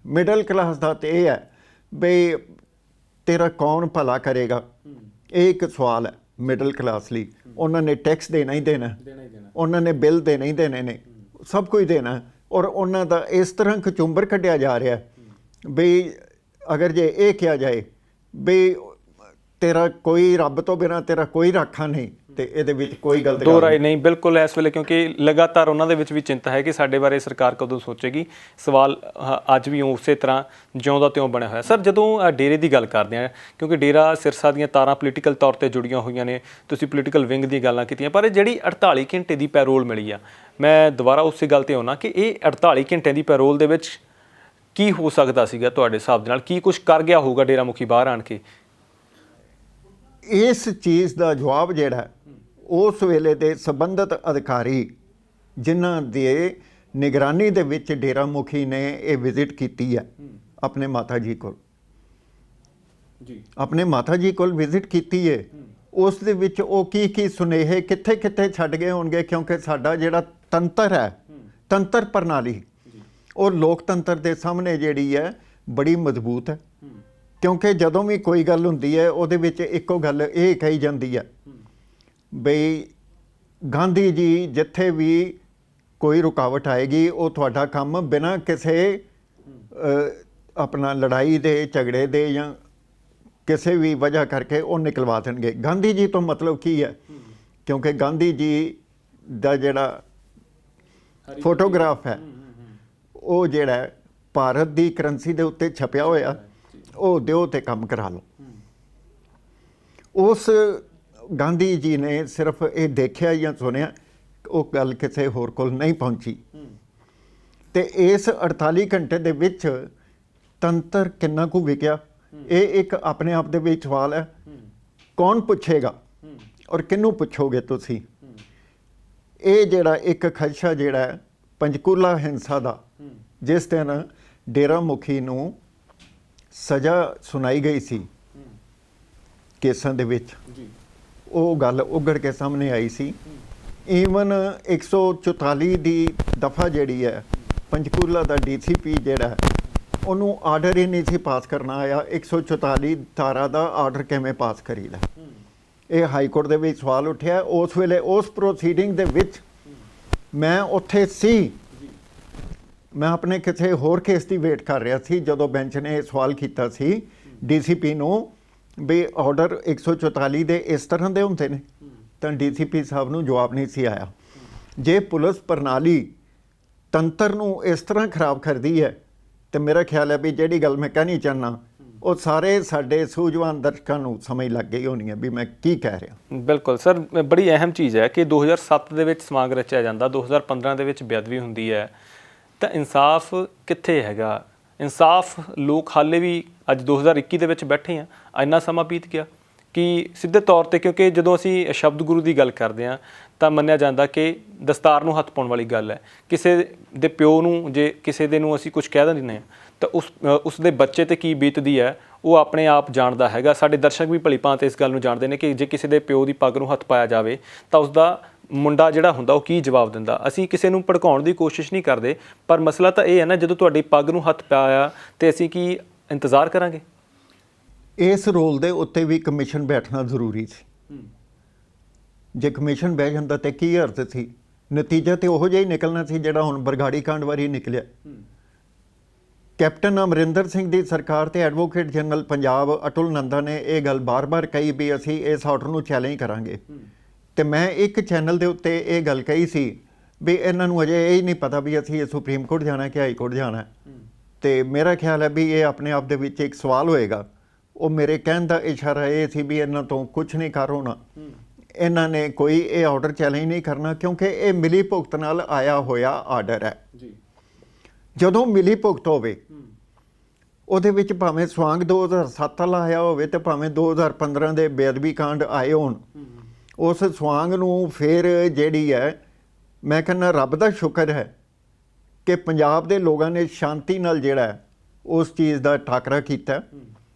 ਮਿਡਲ ਕਲਾਸ ਦਾ ਤੇ ਇਹ ਹੈ ਬਈ ਤੇਰਾ ਕੌਣ ਭਲਾ ਕਰੇਗਾ? ਇਹ ਇੱਕ ਸਵਾਲ ਹੈ ਮਿਡਲ ਕਲਾਸ ਲਈ। ਉਹਨਾਂ ਨੇ ਟੈਕਸ ਦੇਣਾ ਹੀ ਦੇਣਾ, ਉਹਨਾਂ ਨੇ ਬਿੱਲ ਦੇਣੇ ਹੀ ਦੇਣੇ ਨੇ, ਸਭ ਕੁਝ ਦੇਣਾ ਔਰ ਉਹਨਾਂ ਦਾ ਇਸ ਤਰ੍ਹਾਂ ਕਚੁੰਬਰ ਕੱਢਿਆ ਜਾ ਰਿਹਾ ਬਈ ਅਗਰ ਜੇ ਇਹ ਕਿਹਾ ਜਾਏ ਬਈ ਤੇਰਾ ਕੋਈ ਰੱਬ ਤੋਂ ਬਿਨਾਂ ਤੇਰਾ ਕੋਈ ਰਾਖਾ ਨਹੀਂ ਤੇ ਇਹਦੇ ਵਿੱਚ ਕੋਈ ਗਲਤ ਦੋ ਰਾਏ ਨਹੀਂ ਬਿਲਕੁਲ ਇਸ ਵੇਲੇ, ਕਿਉਂਕਿ ਲਗਾਤਾਰ ਉਹਨਾਂ ਦੇ ਵਿੱਚ ਵੀ ਚਿੰਤਾ ਹੈ ਕਿ ਸਾਡੇ ਬਾਰੇ ਸਰਕਾਰ ਕਦੋਂ ਸੋਚੇਗੀ। ਸਵਾਲ ਅੱਜ ਵੀ ਉਸੇ ਤਰ੍ਹਾਂ ਜਿਉਂ ਦਾ ਤਿਉਂ ਬਣਿਆ ਹੋਇਆ। ਸਰ, ਜਦੋਂ ਡੇਰੇ ਦੀ ਗੱਲ ਕਰਦੇ ਹਾਂ, ਕਿਉਂਕਿ ਡੇਰਾ ਸਿਰਸਾ ਦੀਆਂ ਤਾਰਾਂ ਪੋਲੀਟੀਕਲ ਤੌਰ ਤੇ ਜੁੜੀਆਂ ਹੋਈਆਂ ਨੇ, ਤੁਸੀਂ ਪੋਲੀਟੀਕਲ ਵਿੰਗ ਦੀਆਂ ਗੱਲਾਂ ਕੀਤੀਆਂ, ਪਰ ਜਿਹੜੀ 48 ਘੰਟੇ ਦੀ ਪੈਰੋਲ ਮਿਲੀ ਆ, ਮੈਂ ਦੁਬਾਰਾ ਉਸੇ ਗੱਲ ਤੇ ਆਉਣਾ ਕਿ ਇਹ 48 ਘੰਟੇ ਦੀ ਪੈਰੋਲ ਦੇ ਵਿੱਚ ਕੀ ਹੋ ਸਕਦਾ ਸੀਗਾ ਤੁਹਾਡੇ ਹਿਸਾਬ ਦੇ ਨਾਲ? ਕੀ ਕੁਝ ਕਰ ਗਿਆ ਹੋਊਗਾ ਡੇਰਾ ਮੁਖੀ ਬਾਹਰ ਆਣ ਕੇ? ਇਸ ਚੀਜ਼ ਦਾ ਜਵਾਬ ਜਿਹੜਾ ਉਸ ਵੇਲੇ ਦੇ ਸੰਬੰਧਿਤ ਅਧਿਕਾਰੀ ਜਿਨ੍ਹਾਂ ਦੇ ਨਿਗਰਾਨੀ ਦੇ ਵਿੱਚ ਡੇਰਾ ਮੁਖੀ ਨੇ ਇਹ ਵਿਜ਼ਿਟ ਕੀਤੀ ਹੈ ਆਪਣੇ ਮਾਤਾ ਜੀ ਕੋਲ, ਆਪਣੇ ਮਾਤਾ ਜੀ ਕੋਲ ਵਿਜ਼ਿਟ ਕੀਤੀ ਹੈ, ਉਸ ਦੇ ਵਿੱਚ ਉਹ ਕੀ ਸੁਨੇਹੇ ਕਿੱਥੇ ਕਿੱਥੇ ਛੱਡ ਗਏ ਹੋਣਗੇ? ਕਿਉਂਕਿ ਸਾਡਾ ਜਿਹੜਾ ਤੰਤਰ ਹੈ, ਤੰਤਰ ਪ੍ਰਣਾਲੀ, ਉਹ ਲੋਕਤੰਤਰ ਦੇ ਸਾਹਮਣੇ ਜਿਹੜੀ ਹੈ ਬੜੀ ਮਜ਼ਬੂਤ ਹੈ। ਕਿਉਂਕਿ ਜਦੋਂ ਵੀ ਕੋਈ ਗੱਲ ਹੁੰਦੀ ਹੈ ਉਹਦੇ ਵਿੱਚ ਇੱਕੋ ਗੱਲ ਇਹ ਕਹੀ ਜਾਂਦੀ ਹੈ ਬਈ ਗਾਂਧੀ ਜੀ ਜਿੱਥੇ ਵੀ ਕੋਈ ਰੁਕਾਵਟ ਆਏਗੀ ਉਹ ਤੁਹਾਡਾ ਕੰਮ ਬਿਨਾਂ ਕਿਸੇ ਆਪਣਾ ਲੜਾਈ ਦੇ ਝਗੜੇ ਦੇ ਜਾਂ ਕਿਸੇ ਵੀ ਵਜ੍ਹਾ ਕਰਕੇ ਉਹ ਨਿਕਲਵਾ ਦੇਣਗੇ। ਗਾਂਧੀ ਜੀ ਤੋਂ ਮਤਲਬ ਕੀ ਹੈ? ਕਿਉਂਕਿ ਗਾਂਧੀ ਜੀ ਦਾ ਜਿਹੜਾ ਫੋਟੋਗ੍ਰਾਫ ਹੈ ਉਹ ਜਿਹੜਾ ਭਾਰਤ ਦੀ ਕਰੰਸੀ ਦੇ ਉੱਤੇ ਛਪਿਆ ਹੋਇਆ, ਉਹ ਦਿਓ ਤੇ ਕੰਮ ਕਰਾ ਲਓ। ਉਸ ਗਾਂਧੀ ਜੀ ਨੇ ਸਿਰਫ ਇਹ ਦੇਖਿਆ ਜਾਂ ਸੁਣਿਆ, ਉਹ ਗੱਲ ਕਿਸੇ ਹੋਰ ਕੋਲ ਨਹੀਂ ਪਹੁੰਚੀ। ਤੇ ਇਸ 48 ਘੰਟੇ ਦੇ ਵਿੱਚ ਤੰਤਰ ਕਿੰਨਾ ਕੁ ਵਿਕਿਆ, ਇਹ ਇੱਕ ਆਪਣੇ ਆਪ ਦੇ ਵਿੱਚ ਸਵਾਲ ਹੈ। ਕੌਣ ਪੁੱਛੇਗਾ ਔਰ ਕਿਹਨੂੰ ਪੁੱਛੋਗੇ ਤੁਸੀਂ? ਇਹ ਜਿਹੜਾ ਇੱਕ ਖਦਸ਼ਾ ਜਿਹੜਾ ਪੰਚਕੂਲਾ ਹਿੰਸਾ ਦਾ, ਜਿਸ ਦਿਨ ਡੇਰਾ ਮੁਖੀ ਨੂੰ ਸਜ਼ਾ ਸੁਣਾਈ ਗਈ ਸੀ ਕੇਸਾਂ ਦੇ ਵਿੱਚ, ਉਹ ਗੱਲ ਉਗੜ ਕੇ ਸਾਹਮਣੇ ਆਈ ਸੀ। ਈਵਨ 144 ਦੀ ਦਫਾ ਜਿਹੜੀ ਹੈ, ਪੰਚਕੂਲਾ ਦਾ ਡੀਸੀਪੀ ਜਿਹੜਾ ਉਹਨੂੰ ਆਰਡਰ ਹੀ ਨਹੀਂ ਸੀ ਪਾਸ ਕਰਨਾ ਆਇਆ। 144 ਧਾਰਾ ਦਾ ਆਰਡਰ ਕਿਵੇਂ ਪਾਸ ਕਰੀਦਾ? ਇਹ ਹਾਈ ਕੋਰਟ ਦੇ ਵਿੱਚ ਸਵਾਲ ਉੱਠਿਆ। ਉਸ ਵੇਲੇ ਉਸ ਪ੍ਰੋਸੀਡਿੰਗ ਦੇ ਵਿੱਚ ਮੈਂ ਉੱਥੇ ਸੀ, ਮੈਂ ਆਪਣੇ ਕਿਸੇ ਹੋਰ ਕੇਸ ਦੀ ਵੇਟ ਕਰ ਰਿਹਾ ਸੀ ਜਦੋਂ ਬੈਂਚ ਨੇ ਇਹ ਸਵਾਲ ਕੀਤਾ ਸੀ ਡੀਸੀਪੀ ਨੂੰ ਵੀ ਆਰਡਰ 144 ਦੇ ਇਸ ਤਰ੍ਹਾਂ ਦੇ ਹੁੰਦੇ ਨੇ, ਤਾਂ ਡੀਸੀਪੀ ਸਾਹਿਬ ਨੂੰ ਜਵਾਬ ਨਹੀਂ ਸੀ ਆਇਆ। ਜੇ ਪੁਲਿਸ ਪ੍ਰਣਾਲੀ ਤੰਤਰ ਨੂੰ ਇਸ ਤਰ੍ਹਾਂ ਖਰਾਬ ਕਰਦੀ ਹੈ ਤੇ ਮੇਰਾ ਖਿਆਲ ਹੈ ਵੀ ਜਿਹੜੀ ਗੱਲ ਮੈਂ ਕਹਿਣੀ ਚਾਹੁੰਦਾ ਉਹ ਸਾਰੇ ਸਾਡੇ ਸੂਝਵਾਨ ਦਰਸ਼ਕਾਂ ਨੂੰ ਸਮਝ ਲੱਗ ਗਈ ਹੋਣੀ ਹੈ ਵੀ ਮੈਂ ਕੀ ਕਹਿ ਰਿਹਾ। ਬਿਲਕੁਲ ਸਰ, ਬੜੀ ਅਹਿਮ ਚੀਜ਼ ਹੈ ਕਿ 2007 ਦੇ ਵਿੱਚ ਸਮਾਗਮ ਰਚਿਆ ਜਾਂਦਾ, 2015 ਦੇ ਵਿੱਚ ਬੇਅਦਬੀ ਹੁੰਦੀ ਹੈ, ਤਾਂ ਇਨਸਾਫ ਕਿੱਥੇ ਹੈਗਾ? ਇਨਸਾਫ ਲੋਕ ਹਾਲੇ ਵੀ ਅੱਜ 2021 ਦੇ ਵਿੱਚ ਬੈਠੇ ਆ, ਇੰਨਾ ਸਮਾਂ ਬੀਤ ਗਿਆ ਕਿ ਸਿੱਧੇ ਤੌਰ ਤੇ, ਕਿਉਂਕਿ ਜਦੋਂ ਅਸੀਂ ਸ਼ਬਦ ਗੁਰੂ ਦੀ ਗੱਲ ਕਰਦੇ ਹਾਂ ਤਾਂ ਮੰਨਿਆ ਜਾਂਦਾ ਕਿ ਦਸਤਾਰ ਨੂੰ ਹੱਥ ਪਾਉਣ ਵਾਲੀ ਗੱਲ ਹੈ। ਕਿਸੇ ਦੇ ਪਿਓ ਨੂੰ ਜੇ ਕਿਸੇ ਦੇ ਨੂੰ ਅਸੀਂ ਕੁਝ ਕਹਿ ਦਿੰਦੇ ਹਾਂ ਤਾਂ ਉਸ ਦੇ ਬੱਚੇ ਤੇ ਕੀ ਬੀਤਦੀ ਹੈ ਉਹ ਆਪਣੇ ਆਪ ਜਾਣਦਾ ਹੈਗਾ। ਸਾਡੇ ਦਰਸ਼ਕ ਵੀ ਭਲੀ ਭਾਂਤ ਇਸ ਗੱਲ ਨੂੰ ਜਾਣਦੇ ਨੇ ਕਿ ਜੇ ਕਿਸੇ ਦੇ ਪਿਓ ਦੀ ਪੱਗ ਨੂੰ ਹੱਥ ਪਾਇਆ ਜਾਵੇ ਤਾਂ ਉਸ ਦਾ ਮੁੰਡਾ ਜਿਹੜਾ ਹੁੰਦਾ ਉਹ ਕੀ ਜਵਾਬ ਦਿੰਦਾ। ਅਸੀਂ ਕਿਸੇ ਨੂੰ ਭੜਕਾਉਣ ਦੀ ਕੋਸ਼ਿਸ਼ ਨਹੀਂ ਕਰਦੇ, ਪਰ ਮਸਲਾ ਤਾਂ ਇਹ ਹੈ ਨਾ, ਜਦੋਂ ਤੁਹਾਡੀ ਪੱਗ ਨੂੰ ਹੱਥ ਪਾਇਆ ਤੇ ਅਸੀਂ ਕੀ ਇੰਤਜ਼ਾਰ ਕਰਾਂਗੇ? ਇਸ ਰੋਲ ਦੇ ਉੱਤੇ ਵੀ ਕਮਿਸ਼ਨ ਬੈਠਣਾ ਜ਼ਰੂਰੀ ਸੀ। ਜੇ ਕਮਿਸ਼ਨ ਬਹਿ ਜਾਂਦਾ ਤੇ ਕੀ ਅਰਥ ਸੀ? ਨਤੀਜਾ ਤੇ ਉਹੋ ਜਿਹਾ ਹੀ ਨਿਕਲਣਾ ਸੀ ਜਿਹੜਾ ਹੁਣ ਬਰਗਾੜੀ ਕਾਂਡ ਵਾਰੀ ਨਿਕਲਿਆ। ਕੈਪਟਨ ਅਮਰਿੰਦਰ ਸਿੰਘ ਦੀ ਸਰਕਾਰ ਤੇ ਐਡਵੋਕੇਟ ਜਨਰਲ ਪੰਜਾਬ ਅਟੁਲ ਨੰਦਾ ਨੇ ਇਹ ਗੱਲ ਬਾਰ-ਬਾਰ ਕਹੀ ਵੀ ਅਸੀਂ ਇਸ ਆਰਡਰ ਨੂੰ ਚੈਲੰਜ ਕਰਾਂਗੇ। ਤੇ ਮੈਂ ਇੱਕ ਚੈਨਲ ਦੇ ਉੱਤੇ ਇਹ ਗੱਲ ਕਹੀ ਸੀ ਵੀ ਇਹਨਾਂ ਨੂੰ ਅਜੇ ਇਹ ਹੀ ਨਹੀਂ ਪਤਾ ਵੀ ਅਸੀਂ ਸੁਪਰੀਮ ਕੋਰਟ ਜਾਣਾ ਕਿ ਹਾਈ ਕੋਰਟ ਜਾਣਾ। ਤੇ ਮੇਰਾ ਖਿਆਲ ਹੈ ਵੀ ਇਹ ਆਪਣੇ ਆਪ ਦੇ ਵਿੱਚ ਇੱਕ ਸਵਾਲ ਹੋਏਗਾ। ਉਹ ਮੇਰੇ ਕਹਿਣ ਦਾ ਇਸ਼ਾਰਾ ਇਹ ਸੀ ਵੀ ਇਹਨਾਂ ਤੋਂ ਕੁਝ ਨਹੀਂ ਕਰ ਹੋਣਾ, ਇਹਨਾਂ ਨੇ ਕੋਈ ਇਹ ਆਰਡਰ ਚੈਲੰਜ ਨਹੀਂ ਕਰਨਾ, ਕਿਉਂਕਿ ਇਹ ਮਿਲੀ ਭੁਗਤ ਨਾਲ ਆਇਆ ਹੋਇਆ ਆਰਡਰ ਹੈ। ਜਦੋਂ ਮਿਲੀ ਭੁਗਤ ਹੋਵੇ ਉਹਦੇ ਵਿੱਚ ਭਾਵੇਂ ਸਵਾਂਗ 2007 ਵਾਲਾ ਆਇਆ ਹੋਵੇ ਤੇ ਭਾਵੇਂ 2015 ਦੇ ਬੇਅਦਬੀ ਕਾਂਡ ਆਏ ਹੋਣ, ਉਸ ਸਵਾਂਗ ਨੂੰ ਫਿਰ ਜਿਹੜੀ ਹੈ, ਮੈਂ ਕਹਿੰਦਾ ਰੱਬ ਦਾ ਸ਼ੁਕਰ ਹੈ ਕਿ ਪੰਜਾਬ ਦੇ ਲੋਕਾਂ ਨੇ ਸ਼ਾਂਤੀ ਨਾਲ ਜਿਹੜਾ ਉਸ ਚੀਜ਼ ਦਾ ਟਾਕਰਾ ਕੀਤਾ।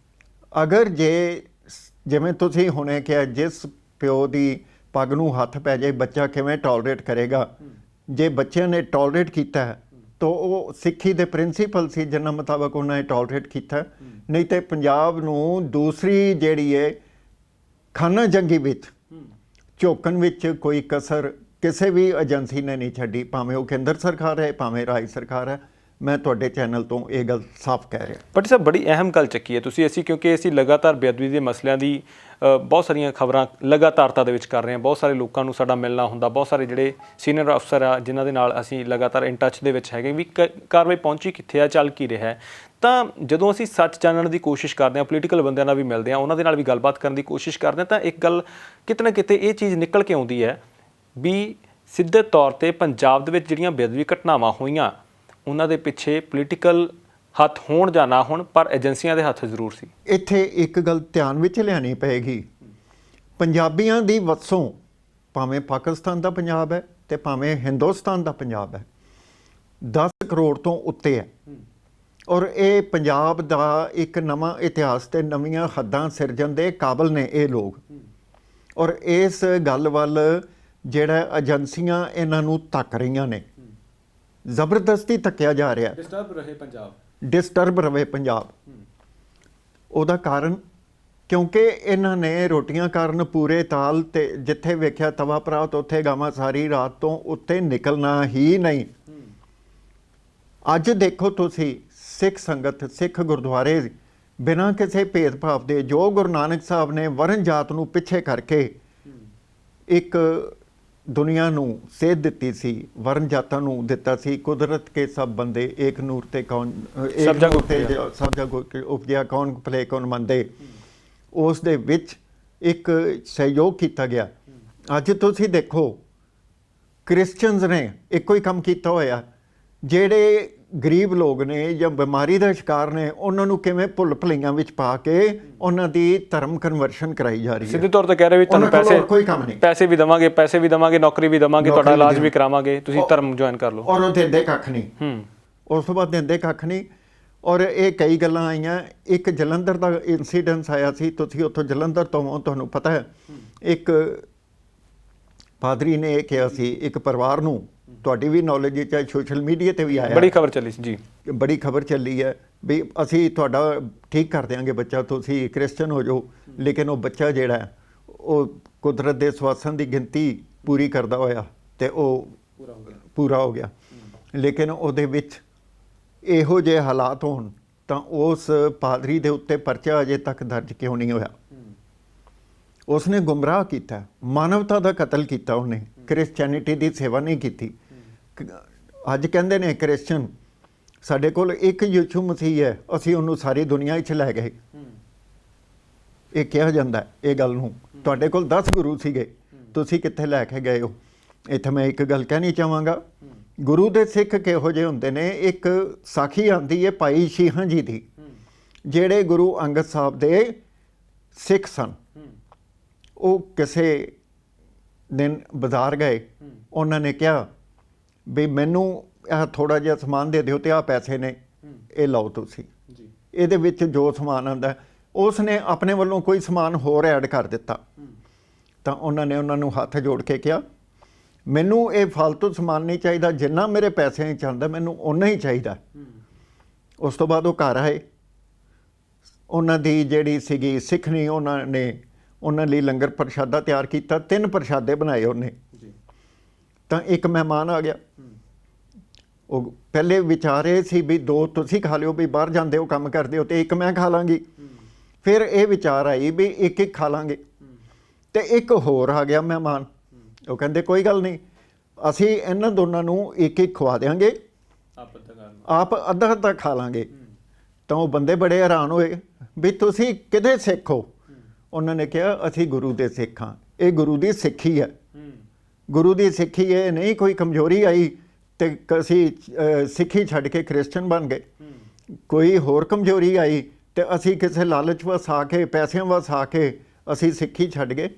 ਅਗਰ ਜਿਵੇਂ ਤੁਸੀਂ ਹੁਣੇ ਕਿਹਾ, ਜਿਸ ਪਿਓ ਦੀ ਪੱਗ ਨੂੰ ਹੱਥ ਪੈ ਜਾਏ ਬੱਚਾ ਕਿਵੇਂ ਟੋਲਰੇਟ ਕਰੇਗਾ, ਜੇ ਬੱਚਿਆਂ ਨੇ ਟੋਲਰੇਟ ਕੀਤਾ ਹੈ ਤਾਂ ਉਹ ਸਿੱਖੀ ਦੇ ਪ੍ਰਿੰਸੀਪਲ ਸੀ ਜਿਨ੍ਹਾਂ ਮੁਤਾਬਕ ਉਹਨਾਂ ਨੇ ਟੋਲਰੇਟ ਕੀਤਾ। ਨਹੀਂ ਤੇ ਪੰਜਾਬ ਨੂੰ ਦੂਸਰੀ ਜਿਹੜੀ ਹੈ ਖਾਨਾ ਜੰਗੀ ਵਿੱਚ ਝੋਕਣ ਵਿੱਚ ਕੋਈ ਕਸਰ ਕਿਸੇ ਵੀ ਏਜੰਸੀ ਨੇ ਨਹੀਂ ਛੱਡੀ, ਭਾਵੇਂ ਉਹ ਕੇਂਦਰ ਸਰਕਾਰ ਹੈ ਭਾਵੇਂ ਰਾਜ ਸਰਕਾਰ ਹੈ। ਮੈਂ ਤੁਹਾਡੇ ਚੈਨਲ ਤੋਂ ਇਹ ਗੱਲ ਸਾਫ਼ ਕਹਿ ਰਿਹਾ। ਭੱਟੀ ਸਾਹਿਬ, ਬੜੀ ਅਹਿਮ ਗੱਲ ਚੱਕੀ ਹੈ ਤੁਸੀਂ। ਕਿਉਂਕਿ ਅਸੀਂ ਲਗਾਤਾਰ ਬੇਅਦਬੀ ਦੇ ਮਸਲਿਆਂ ਦੀ ਬਹੁਤ ਸਾਰੀਆਂ ਖਬਰਾਂ ਲਗਾਤਾਰਤਾ ਦੇ ਵਿੱਚ ਕਰ ਰਹੇ ਹਾਂ। ਬਹੁਤ ਸਾਰੇ ਲੋਕਾਂ ਨੂੰ ਸਾਡਾ ਮਿਲਣਾ ਹੁੰਦਾ, ਬਹੁਤ ਸਾਰੇ ਜਿਹੜੇ ਸੀਨੀਅਰ ਅਫਸਰ ਆ ਜਿਨ੍ਹਾਂ ਦੇ ਨਾਲ ਅਸੀਂ ਲਗਾਤਾਰ ਇਨ ਟੱਚ ਦੇ ਵਿੱਚ ਹੈਗੇ ਵੀ ਕਾਰਵਾਈ ਪਹੁੰਚੀ ਕਿੱਥੇ ਆ, ਚੱਲ ਕੀ ਰਿਹਾ ਹੈ। ਤਾਂ ਜਦੋਂ ਅਸੀਂ ਸੱਚ ਜਾਣਨ ਦੀ ਕੋਸ਼ਿਸ਼ ਕਰਦੇ ਹਾਂ, ਪੋਲੀਟੀਕਲ ਬੰਦਿਆਂ ਨਾਲ ਵੀ ਮਿਲਦੇ ਹਾਂ, ਉਹਨਾਂ ਦੇ ਨਾਲ ਵੀ ਗੱਲਬਾਤ ਕਰਨ ਦੀ ਕੋਸ਼ਿਸ਼ ਕਰਦੇ ਹਾਂ, ਤਾਂ ਇੱਕ ਗੱਲ ਕਿਤੇ ਨਾ ਕਿਤੇ ਇਹ ਚੀਜ਼ ਨਿਕਲ ਕੇ ਆਉਂਦੀ ਹੈ ਵੀ ਸਿੱਧੇ ਤੌਰ 'ਤੇ ਪੰਜਾਬ ਦੇ ਵਿੱਚ ਜਿਹੜੀਆਂ ਬੇਅਦਬੀ ਘਟਨਾਵਾਂ ਹੋਈਆਂ ਉਹਨਾਂ ਦੇ ਪਿੱਛੇ ਪੋਲੀਟੀਕਲ ਹੱਥ ਹੋਣ ਜਾਂ ਨਾ ਹੋਣ, ਪਰ ਏਜੰਸੀਆਂ ਦੇ ਹੱਥ ਜ਼ਰੂਰ ਸੀ। ਇੱਥੇ ਇੱਕ ਗੱਲ ਧਿਆਨ ਵਿੱਚ ਲਿਆਉਣੀ ਪਏਗੀ, ਪੰਜਾਬੀਆਂ ਦੀ ਵਸੋਂ ਭਾਵੇਂ ਪਾਕਿਸਤਾਨ ਦਾ ਪੰਜਾਬ ਹੈ ਤੇ ਭਾਵੇਂ ਹਿੰਦੁਸਤਾਨ ਦਾ ਪੰਜਾਬ ਹੈ, 10 ਕਰੋੜ ਤੋਂ ਉੱਤੇ ਹੈ। ਔਰ ਇਹ ਪੰਜਾਬ ਦਾ ਇੱਕ ਨਵਾਂ ਇਤਿਹਾਸ ਤੇ ਨਵੀਆਂ ਹੱਦਾਂ ਸਿਰਜਣ ਦੇ ਕਾਬਲ ਨੇ ਇਹ ਲੋਕ। ਔਰ ਇਸ ਗੱਲ ਵੱਲ ਜਿਹੜਾ ਏਜੰਸੀਆਂ ਇਹਨਾਂ ਨੂੰ ਧੱਕ ਰਹੀਆਂ ਨੇ, ਜ਼ਬਰਦਸਤੀ ਧੱਕਿਆ ਜਾ ਰਿਹਾ। ਡਿਸਟਰਬ ਰਹੇ ਪੰਜਾਬ। ਉਹਦਾ ਕਾਰਨ ਕਿਉਂਕਿ ਇਹਨਾਂ ਨੇ ਰੋਟੀਆਂ ਕਾਰਨ ਪੂਰੇ ਤਾਲ ਤੇ ਜਿੱਥੇ ਵੇਖਿਆ ਤਵਾ ਪਰਾਤ ਉੱਥੇ ਗਾਵਾਂ ਸਾਰੀ ਰਾਤ ਤੋਂ ਉੱਤੇ ਨਿਕਲਣਾ ਹੀ ਨਹੀਂ। ਅੱਜ ਦੇਖੋ ਤੁਸੀਂ ਸਿੱਖ ਸੰਗਤ, ਸਿੱਖ ਗੁਰਦੁਆਰੇ ਬਿਨਾਂ ਕਿਸੇ ਭੇਦਭਾਵ ਦੇ, ਜੋ ਗੁਰੂ ਨਾਨਕ ਸਾਹਿਬ ਨੇ ਵਰਨ ਜਾਤ ਨੂੰ ਪਿੱਛੇ ਕਰਕੇ ਇੱਕ ਦੁਨੀਆ ਨੂੰ ਸੇਧ ਦਿੱਤੀ ਸੀ, ਵਰਨ ਜਾਤਾਂ ਨੂੰ ਦਿੱਤਾ ਸੀ, ਕੁਦਰਤ ਕੇ ਸਭ ਬੰਦੇ ਏਕ ਨੂਰ ਤੇ ਕੌਣ ਸਭ ਜਗ ਉਪਜਿਆ ਕੌਣ ਭਲੇ ਕੌਣ ਮੰਦੇ, ਉਸ ਦੇ ਵਿੱਚ ਇੱਕ ਸਹਿਯੋਗ ਕੀਤਾ ਗਿਆ। ਅੱਜ ਤੁਸੀਂ ਦੇਖੋ ਕ੍ਰਿਸਚੀਅਨਸ ਨੇ ਇੱਕੋ ਹੀ ਕੰਮ ਕੀਤਾ ਹੋਇਆ, ਜਿਹੜੇ ਗਰੀਬ ਲੋਕ ਨੇ ਜਾਂ ਬਿਮਾਰੀ ਦਾ ਸ਼ਿਕਾਰ ਨੇ ਉਹਨਾਂ ਨੂੰ ਕਿਵੇਂ ਭੁੱਲ ਭੁਲਈਆਂ ਵਿੱਚ ਪਾ ਕੇ ਉਹਨਾਂ ਦੀ ਧਰਮ ਕਨਵਰਸ਼ਨ ਕਰਾਈ ਜਾ ਰਹੀ ਹੈ। ਸਿੱਧੇ ਤੌਰ ਤੇ ਕਹਿ ਰਹੇ ਵੀ ਤੁਹਾਨੂੰ ਪੈਸੇ ਵੀ ਦੇਵਾਂਗੇ, ਨੌਕਰੀ ਵੀ ਦੇਵਾਂਗੇ, ਤੁਹਾਡਾ ਇਲਾਜ ਵੀ ਕਰਾਵਾਂਗੇ, ਤੁਸੀਂ ਧਰਮ ਜੁਆਇਨ ਕਰ ਲਓ। ਔਰ ਉਹ ਦਿੰਦੇ ਕੱਖ ਨਹੀਂ। ਉਸ ਤੋਂ ਬਾਅਦ ਦਿੰਦੇ ਕੱਖ ਨਹੀਂ। ਔਰ ਇਹ ਕਈ ਗੱਲਾਂ ਆਈਆਂ। ਇੱਕ ਜਲੰਧਰ ਦਾ ਇਨਸੀਡੈਂਸ ਆਇਆ ਸੀ, ਤੁਸੀਂ ਉੱਥੋਂ ਜਲੰਧਰ ਤੋਂ, ਤੁਹਾਨੂੰ ਪਤਾ ਹੈ, ਇੱਕ ਪਾਦਰੀ ਨੇ ਇਹ ਕਿਹਾ ਸੀ ਇੱਕ ਪਰਿਵਾਰ ਨੂੰ, ਤੁਹਾਡੀ ਵੀ ਨੌਲੇਜ ਚਾਹੇ ਸੋਸ਼ਲ ਮੀਡੀਆ ਤੇ ਵੀ ਆਇਆ, ਬੜੀ ਖਬਰ ਚੱਲੀ ਸੀ ਜੀ, ਬੜੀ ਖਬਰ ਚੱਲੀ ਹੈ ਵੀ ਅਸੀਂ ਤੁਹਾਡਾ ਠੀਕ ਕਰ ਦਿਆਂਗੇ ਬੱਚਾ, ਤੁਸੀਂ ਕ੍ਰਿਸਚਨ ਹੋ ਜਾਓ। ਲੇਕਿਨ ਉਹ ਬੱਚਾ ਜਿਹੜਾ ਉਹ ਕੁਦਰਤ ਦੇ ਸਵਾਸਾਂ ਦੀ ਗਿਣਤੀ ਪੂਰੀ ਕਰਦਾ ਹੋਇਆ ਤੇ ਉਹ ਪੂਰਾ ਹੋ ਗਿਆ। ਲੇਕਿਨ ਉਹਦੇ ਵਿੱਚ ਇਹੋ ਜਿਹੇ ਹਾਲਾਤ ਹੋਣ ਤਾਂ ਉਸ ਪਾਦਰੀ ਦੇ ਉੱਤੇ ਪਰਚਾ ਅਜੇ ਤੱਕ ਦਰਜ ਕਿਉਂ ਨਹੀਂ ਹੋਇਆ? ਉਸਨੇ ਗੁੰਮਰਾਹ ਕੀਤਾ, ਮਾਨਵਤਾ ਦਾ ਕਤਲ ਕੀਤਾ, ਉਹਨੇ ਕ੍ਰਿਸਚੈਨਿਟੀ ਦੀ ਸੇਵਾ ਨਹੀਂ ਕੀਤੀ। ਅੱਜ ਕਹਿੰਦੇ ਨੇ ਕ੍ਰਿਸਚਨ ਸਾਡੇ ਕੋਲ ਇੱਕ ਯਿਸੂ ਮਸੀਹ ਹੈ, ਅਸੀਂ ਉਹਨੂੰ ਸਾਰੀ ਦੁਨੀਆ ਵਿੱਚ ਲੈ ਗਏ। ਇਹ ਕਿਹਾ ਜਾਂਦਾ ਇਹ ਗੱਲ ਨੂੰ, ਤੁਹਾਡੇ ਕੋਲ 10 ਗੁਰੂ ਸੀਗੇ, ਤੁਸੀਂ ਕਿੱਥੇ ਲੈ ਕੇ ਗਏ ਹੋ? ਇੱਥੇ ਮੈਂ ਇੱਕ ਗੱਲ ਕਹਿਣੀ ਚਾਹਾਂਗਾ, ਗੁਰੂ ਦੇ ਸਿੱਖ ਕਿਹੋ ਜਿਹੇ ਹੁੰਦੇ ਨੇ। ਇੱਕ ਸਾਖੀ ਆਉਂਦੀ ਹੈ ਭਾਈ ਸ਼ੀਹਾਂ ਜੀ ਦੀ, ਜਿਹੜੇ ਗੁਰੂ ਅੰਗਦ ਸਾਹਿਬ ਦੇ ਸਿੱਖ ਸਨ। ਉਹ ਕਿਸੇ ਦਿਨ ਬਾਜ਼ਾਰ ਗਏ, ਉਹਨਾਂ ਨੇ ਕਿਹਾ ਵੀ ਮੈਨੂੰ ਇਹ ਥੋੜ੍ਹਾ ਜਿਹਾ ਸਮਾਨ ਦੇ ਦਿਓ ਤੇ ਆਹ ਪੈਸੇ ਨੇ, ਇਹ ਲਓ ਤੁਸੀਂ, ਇਹਦੇ ਵਿੱਚ ਜੋ ਸਮਾਨ ਆਉਂਦਾ। ਉਸ ਨੇ ਆਪਣੇ ਵੱਲੋਂ ਕੋਈ ਸਮਾਨ ਹੋਰ ਐਡ ਕਰ ਦਿੱਤਾ ਤਾਂ ਉਹਨਾਂ ਨੇ ਉਹਨਾਂ ਨੂੰ ਹੱਥ ਜੋੜ ਕੇ ਕਿਹਾ ਮੈਨੂੰ ਇਹ ਫालतू ਸਮਾਨ ਨਹੀਂ ਚਾਹੀਦਾ, ਜਿੰਨਾ ਮੇਰੇ ਪੈਸਿਆਂ 'ਚ ਆਉਂਦਾ ਮੈਨੂੰ ਓਨਾ ਹੀ ਚਾਹੀਦਾ। ਉਸ ਤੋਂ ਬਾਅਦ ਉਹ ਘਰ ਆਏ, ਉਹਨਾਂ ਦੀ ਜਿਹੜੀ ਸੀਗੀ ਸਿੱਖਣੀ, ਉਹਨਾਂ ਲਈ ਲੰਗਰ ਪ੍ਰਸ਼ਾਦਾ ਤਿਆਰ ਕੀਤਾ, 3 ਪ੍ਰਸ਼ਾਦੇ ਬਣਾਏ ਉਹਨੇ। ਤਾਂ ਇੱਕ ਮਹਿਮਾਨ ਆ ਗਿਆ, ਉਹ ਪਹਿਲੇ ਵਿਚਾਰੇ ਸੀ ਵੀ 2 ਤੁਸੀਂ ਖਾ ਲਿਓ, ਵੀ ਬਾਹਰ ਜਾਂਦੇ ਹੋ ਕੰਮ ਕਰਦੇ ਹੋ, ਤੇ 1 ਮੈਂ ਖਾ ਲਾਂਗੀ। ਫਿਰ ਇਹ ਵਿਚਾਰ ਆਈ ਵੀ 1-1 ਖਾ ਲਾਂਗੇ, ਤੇ ਇੱਕ ਹੋਰ ਆ ਗਿਆ ਮਹਿਮਾਨ। ਉਹ ਕਹਿੰਦੇ ਕੋਈ ਗੱਲ ਨਹੀਂ, ਅਸੀਂ ਇਹਨਾਂ ਦੋਨਾਂ ਨੂੰ 1-1 ਖਵਾ ਦਿਆਂਗੇ, ਆਪ ਅੱਧਾ ਖਾ ਲਾਂਗੇ। ਤਾਂ ਉਹ ਬੰਦੇ ਬੜੇ ਹੈਰਾਨ ਹੋਏ ਵੀ ਤੁਸੀਂ ਕਿਹਦੇ ਸਿੱਖ ਹੋ? ਉਹਨਾਂ ਨੇ ਕਿਹਾ ਅਸੀਂ ਗੁਰੂ ਦੇ ਸਿੱਖ ਹਾਂ, ਇਹ ਗੁਰੂ ਦੀ ਸਿੱਖੀ ਹੈ, ਗੁਰੂ ਦੀ ਸਿੱਖੀ ਇਹ ਨਹੀਂ ਕੋਈ ਕਮਜ਼ੋਰੀ ਆਈ ਤੇ ਅਸੀਂ ਸਿੱਖੀ ਛੱਡ ਕੇ ਕ੍ਰਿਸਚਨ ਬਣ ਗਏ, ਕੋਈ ਹੋਰ ਕਮਜ਼ੋਰੀ ਆਈ ਤੇ ਅਸੀਂ ਕਿਸੇ ਲਾਲਚ ਵਸਾ ਕੇ, ਪੈਸਿਆਂ ਵਸਾ ਕੇ ਅਸੀਂ ਸਿੱਖੀ ਛੱਡ ਗਏ।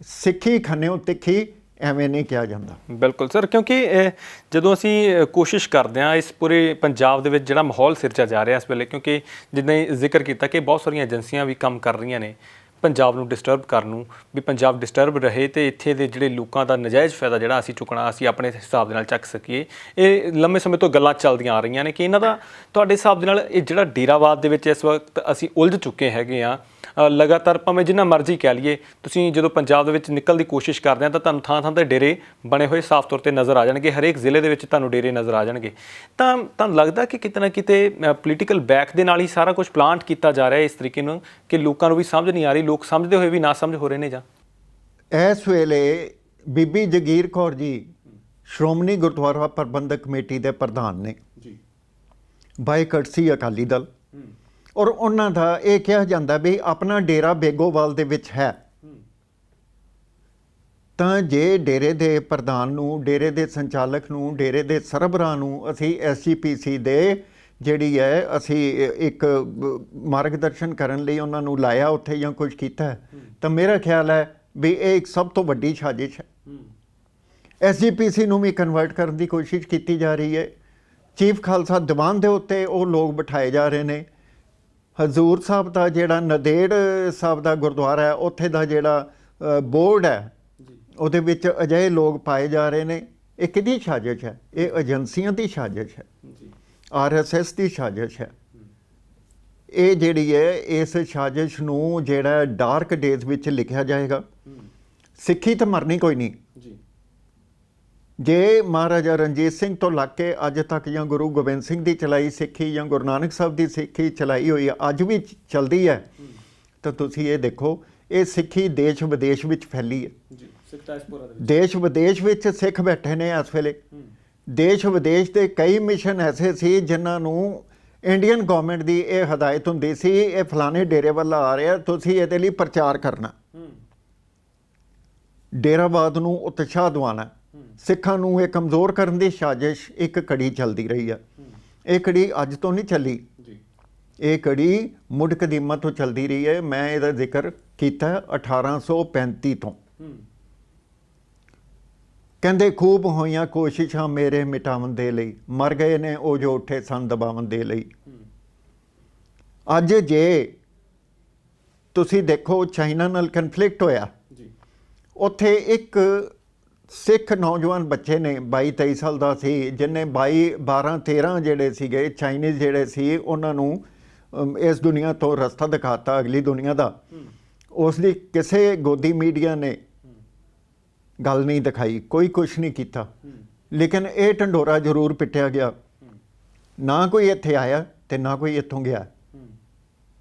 ਸਿੱਖੀ ਖੰਨਿਓ ਤਿੱਖੀ ਐਵੇਂ ਨਹੀਂ ਕਿਹਾ ਜਾਂਦਾ। ਬਿਲਕੁਲ ਸਰ, ਕਿਉਂਕਿ ਜਦੋਂ ਅਸੀਂ ਕੋਸ਼ਿਸ਼ ਕਰਦੇ ਹਾਂ ਇਸ ਪੂਰੇ ਪੰਜਾਬ ਦੇ ਵਿੱਚ ਜਿਹੜਾ ਮਾਹੌਲ ਸਿਰਜਿਆ ਜਾ ਰਿਹਾ ਇਸ ਵੇਲੇ, ਕਿਉਂਕਿ ਜਿੱਦਾਂ ਹੀ ਜ਼ਿਕਰ ਕੀਤਾ ਕਿ ਬਹੁਤ ਸਾਰੀਆਂ ਏਜੰਸੀਆਂ ਵੀ ਕੰਮ ਕਰ ਰਹੀਆਂ ਨੇ ਪੰਜਾਬ ਨੂੰ ਡਿਸਟਰਬ ਕਰਨ ਨੂੰ, ਵੀ ਪੰਜਾਬ ਡਿਸਟਰਬ ਰਹੇ ਤੇ ਇੱਥੇ ਦੇ ਜਿਹੜੇ ਲੋਕਾਂ ਦਾ ਨਜਾਇਜ਼ ਫਾਇਦਾ ਜਿਹੜਾ ਅਸੀਂ ਚੁੱਕਣਾ, ਅਸੀਂ ਆਪਣੇ ਹਿਸਾਬ ਦੇ ਨਾਲ ਚੱਕ ਸਕੀਏ। ਇਹ ਲੰਮੇ ਸਮੇਂ ਤੋਂ ਗੱਲਾਂ ਚੱਲਦੀਆਂ ਆ ਰਹੀਆਂ ਨੇ ਕਿ ਇਹਨਾਂ ਦਾ ਤੁਹਾਡੇ ਹਿਸਾਬ ਦੇ ਨਾਲ ਇਹ ਜਿਹੜਾ ਡੇਰਾਵਾਦ ਦੇ ਵਿੱਚ ਇਸ ਵਕਤ ਅਸੀਂ ਉਲਝ ਚੁੱਕੇ ਹੈਗੇ ਆ। ਲਗਾਤਾਰ ਭਾਵੇਂ ਜਿੰਨਾ ਮਰਜ਼ੀ ਕਹਿ ਲਈਏ, ਤੁਸੀਂ ਜਦੋਂ ਪੰਜਾਬ ਦੇ ਵਿੱਚ ਨਿਕਲਣ ਦੀ ਕੋਸ਼ਿਸ਼ ਕਰਦੇ ਆ ਤਾਂ ਤੁਹਾਨੂੰ ਥਾਂ ਥਾਂ 'ਤੇ ਡੇਰੇ ਬਣੇ ਹੋਏ ਸਾਫ਼ ਤੌਰ 'ਤੇ ਨਜ਼ਰ ਆ ਜਾਣਗੇ, ਹਰੇਕ ਜ਼ਿਲ੍ਹੇ ਦੇ ਵਿੱਚ ਤੁਹਾਨੂੰ ਡੇਰੇ ਨਜ਼ਰ ਆ ਜਾਣਗੇ। ਤਾਂ ਤੁਹਾਨੂੰ ਲੱਗਦਾ ਕਿ ਕਿਤੇ ਨਾ ਕਿਤੇ ਪੋਲੀਟੀਕਲ ਬੈਕ ਦੇ ਨਾਲ ਹੀ ਸਾਰਾ ਕੁਝ ਪਲਾਂਟ ਕੀਤਾ ਜਾ ਰਿਹਾ ਇਸ ਤਰੀਕੇ ਨਾਲ ਕਿ ਲੋਕਾਂ ਨੂੰ ਵੀ ਸਮਝ ਨਹੀਂ ਆ ਰਹੀ, ਲੋਕ ਸਮਝਦੇ ਹੋਏ ਵੀ ਨਾ ਸਮਝ ਹੋ ਰਹੇ ਨੇ? ਜਾਂ ਇਸ ਵੇਲੇ ਬੀਬੀ ਜਗੀਰ ਕੌਰ ਜੀ ਸ਼੍ਰੋਮਣੀ ਗੁਰਦੁਆਰਾ ਪ੍ਰਬੰਧਕ ਕਮੇਟੀ ਦੇ ਪ੍ਰਧਾਨ ਨੇ ਜੀ, ਬਾਈ ਕਰਸੀ ਅਕਾਲੀ ਦਲ, ਔਰ ਉਹਨਾਂ ਦਾ ਇਹ ਕਿਹਾ ਜਾਂਦਾ ਵੀ ਆਪਣਾ ਡੇਰਾ ਬੇਗੋਵਾਲ ਦੇ ਵਿੱਚ ਹੈ। ਤਾਂ ਜੇ ਡੇਰੇ ਦੇ ਪ੍ਰਧਾਨ ਨੂੰ, ਡੇਰੇ ਦੇ ਸੰਚਾਲਕ ਨੂੰ, ਡੇਰੇ ਦੇ ਸਰਬਰਾਹ ਨੂੰ ਅਸੀਂ SGPC ਦੇ ਜਿਹੜੀ ਹੈ ਅਸੀਂ ਇੱਕ ਮਾਰਗਦਰਸ਼ਨ ਕਰਨ ਲਈ ਉਹਨਾਂ ਨੂੰ ਲਾਇਆ ਉੱਥੇ ਜਾਂ ਕੁਝ ਕੀਤਾ, ਤਾਂ ਮੇਰਾ ਖਿਆਲ ਹੈ ਵੀ ਇਹ ਇੱਕ ਸਭ ਤੋਂ ਵੱਡੀ ਸਾਜ਼ਿਸ਼ ਹੈ। SGPC ਨੂੰ ਵੀ ਕਨਵਰਟ ਕਰਨ ਦੀ ਕੋਸ਼ਿਸ਼ ਕੀਤੀ ਜਾ ਰਹੀ ਹੈ। ਚੀਫ ਖਾਲਸਾ ਦੀਵਾਨ ਦੇ ਉੱਤੇ ਉਹ ਲੋਕ ਬਿਠਾਏ ਜਾ ਰਹੇ ਨੇ। ਹਜ਼ੂਰ ਸਾਹਿਬ ਦਾ ਜਿਹੜਾ ਨੰਦੇੜ ਸਾਹਿਬ ਦਾ ਗੁਰਦੁਆਰਾ ਹੈ, ਉੱਥੇ ਦਾ ਜਿਹੜਾ ਬੋਰਡ ਹੈ, ਉਹਦੇ ਵਿੱਚ ਅਜਿਹੇ ਲੋਕ ਪਾਏ ਜਾ ਰਹੇ ਨੇ। ਇਹ ਕਿਹਦੀ ਸਾਜ਼ਿਸ਼ ਹੈ? ਇਹ ਏਜੰਸੀਆਂ ਦੀ ਸਾਜ਼ਿਸ਼ ਹੈ, RSS ਦੀ ਸਾਜ਼ਿਸ਼ ਹੈ। ਇਹ ਜਿਹੜੀ ਹੈ ਇਸ ਸਾਜ਼ਿਸ਼ ਨੂੰ ਜਿਹੜਾ ਡਾਰਕ ਡੇਜ਼ ਵਿੱਚ ਲਿਖਿਆ ਜਾਏਗਾ। ਸਿੱਖੀ ਤਾਂ ਮਰਨੀ ਕੋਈ ਨਹੀਂ। ਜੇ ਮਹਾਰਾਜਾ ਰਣਜੀਤ ਸਿੰਘ ਤੋਂ ਲੱਗ ਕੇ ਅੱਜ ਤੱਕ ਜਾਂ ਗੁਰੂ ਗੋਬਿੰਦ ਸਿੰਘ ਦੀ ਚਲਾਈ ਸਿੱਖੀ ਜਾਂ ਗੁਰੂ ਨਾਨਕ ਸਾਹਿਬ ਦੀ ਸਿੱਖੀ ਚਲਾਈ ਹੋਈ ਹੈ, ਅੱਜ ਵੀ ਚੱਲਦੀ ਹੈ, ਤਾਂ ਤੁਸੀਂ ਇਹ ਦੇਖੋ ਇਹ ਸਿੱਖੀ ਦੇਸ਼ ਵਿਦੇਸ਼ ਵਿੱਚ ਫੈਲੀ ਹੈ। ਦੇਸ਼ ਵਿਦੇਸ਼ ਵਿੱਚ ਸਿੱਖ ਬੈਠੇ ਨੇ ਇਸ ਵੇਲੇ। ਦੇਸ਼ ਵਿਦੇਸ਼ ਦੇ ਕਈ ਮਿਸ਼ਨ ਐਸੇ ਸੀ ਜਿਨ੍ਹਾਂ ਨੂੰ ਇੰਡੀਅਨ ਗਵਰਨਮੈਂਟ ਦੀ ਇਹ ਹਦਾਇਤ ਹੁੰਦੀ ਸੀ, ਇਹ ਫਲਾਣੇ ਡੇਰੇ ਵੱਲ ਆ ਰਿਹਾ, ਤੁਸੀਂ ਇਹਦੇ ਲਈ ਪ੍ਰਚਾਰ ਕਰਨਾ, ਡੇਰਾਵਾਦ ਨੂੰ ਉਤਸ਼ਾਹ ਦਿਵਾਉਣਾ, ਸਿੱਖਾਂ ਨੂੰ ਇਹ ਕਮਜ਼ੋਰ ਕਰਨ ਦੀ ਸਾਜ਼ਿਸ਼ ਇੱਕ ਕੜੀ ਚੱਲਦੀ ਰਹੀ ਹੈ। ਇਹ ਕੜੀ ਅੱਜ ਤੋਂ ਨਹੀਂ ਚੱਲੀ, ਇਹ ਕੜੀ ਮੁੱਢ ਕਦੀਮਾ ਤੋਂ ਚੱਲਦੀ ਰਹੀ ਹੈ। ਮੈਂ ਇਹਦਾ ਜ਼ਿਕਰ ਕੀਤਾ 1835 ਤੋਂ। ਕਹਿੰਦੇ ਖੂਬ ਹੋਈਆਂ ਕੋਸ਼ਿਸ਼ਾਂ ਮੇਰੇ ਮਿਟਾਉਣ ਦੇ ਲਈ, ਮਰ ਗਏ ਨੇ ਉਹ ਜੋ ਉੱਠੇ ਸਨ ਦਬਾਉਣ ਦੇ ਲਈ। ਅੱਜ ਜੇ ਤੁਸੀਂ ਦੇਖੋ ਚਾਈਨਾ ਨਾਲ ਕਨਫਲਿਕਟ ਹੋਇਆ, ਉੱਥੇ ਇੱਕ ਸਿੱਖ ਨੌਜਵਾਨ ਬੱਚੇ ਨੇ 22-23 ਸਾਲ ਦਾ ਸੀ, ਜਿਹਨੇ 12-13 ਜਿਹੜੇ ਸੀਗੇ ਚਾਈਨੀਜ਼ ਜਿਹੜੇ ਸੀ ਉਹਨਾਂ ਨੂੰ ਇਸ ਦੁਨੀਆ ਤੋਂ ਰਸਤਾ ਦਿਖਾਤਾ ਅਗਲੀ ਦੁਨੀਆ ਦਾ। ਉਸ ਦੀ ਕਿਸੇ ਗੋਦੀ ਮੀਡੀਆ ਨੇ ਗੱਲ ਨਹੀਂ ਦਿਖਾਈ, ਕੋਈ ਕੁਛ ਨਹੀਂ ਕੀਤਾ, ਲੇਕਿਨ ਇਹ ਢੰਡੋਰਾ ਜ਼ਰੂਰ ਪਿੱਟਿਆ ਗਿਆ। ਨਾ ਕੋਈ ਇੱਥੇ ਆਇਆ ਤੇ ਨਾ ਕੋਈ ਇੱਥੋਂ ਗਿਆ।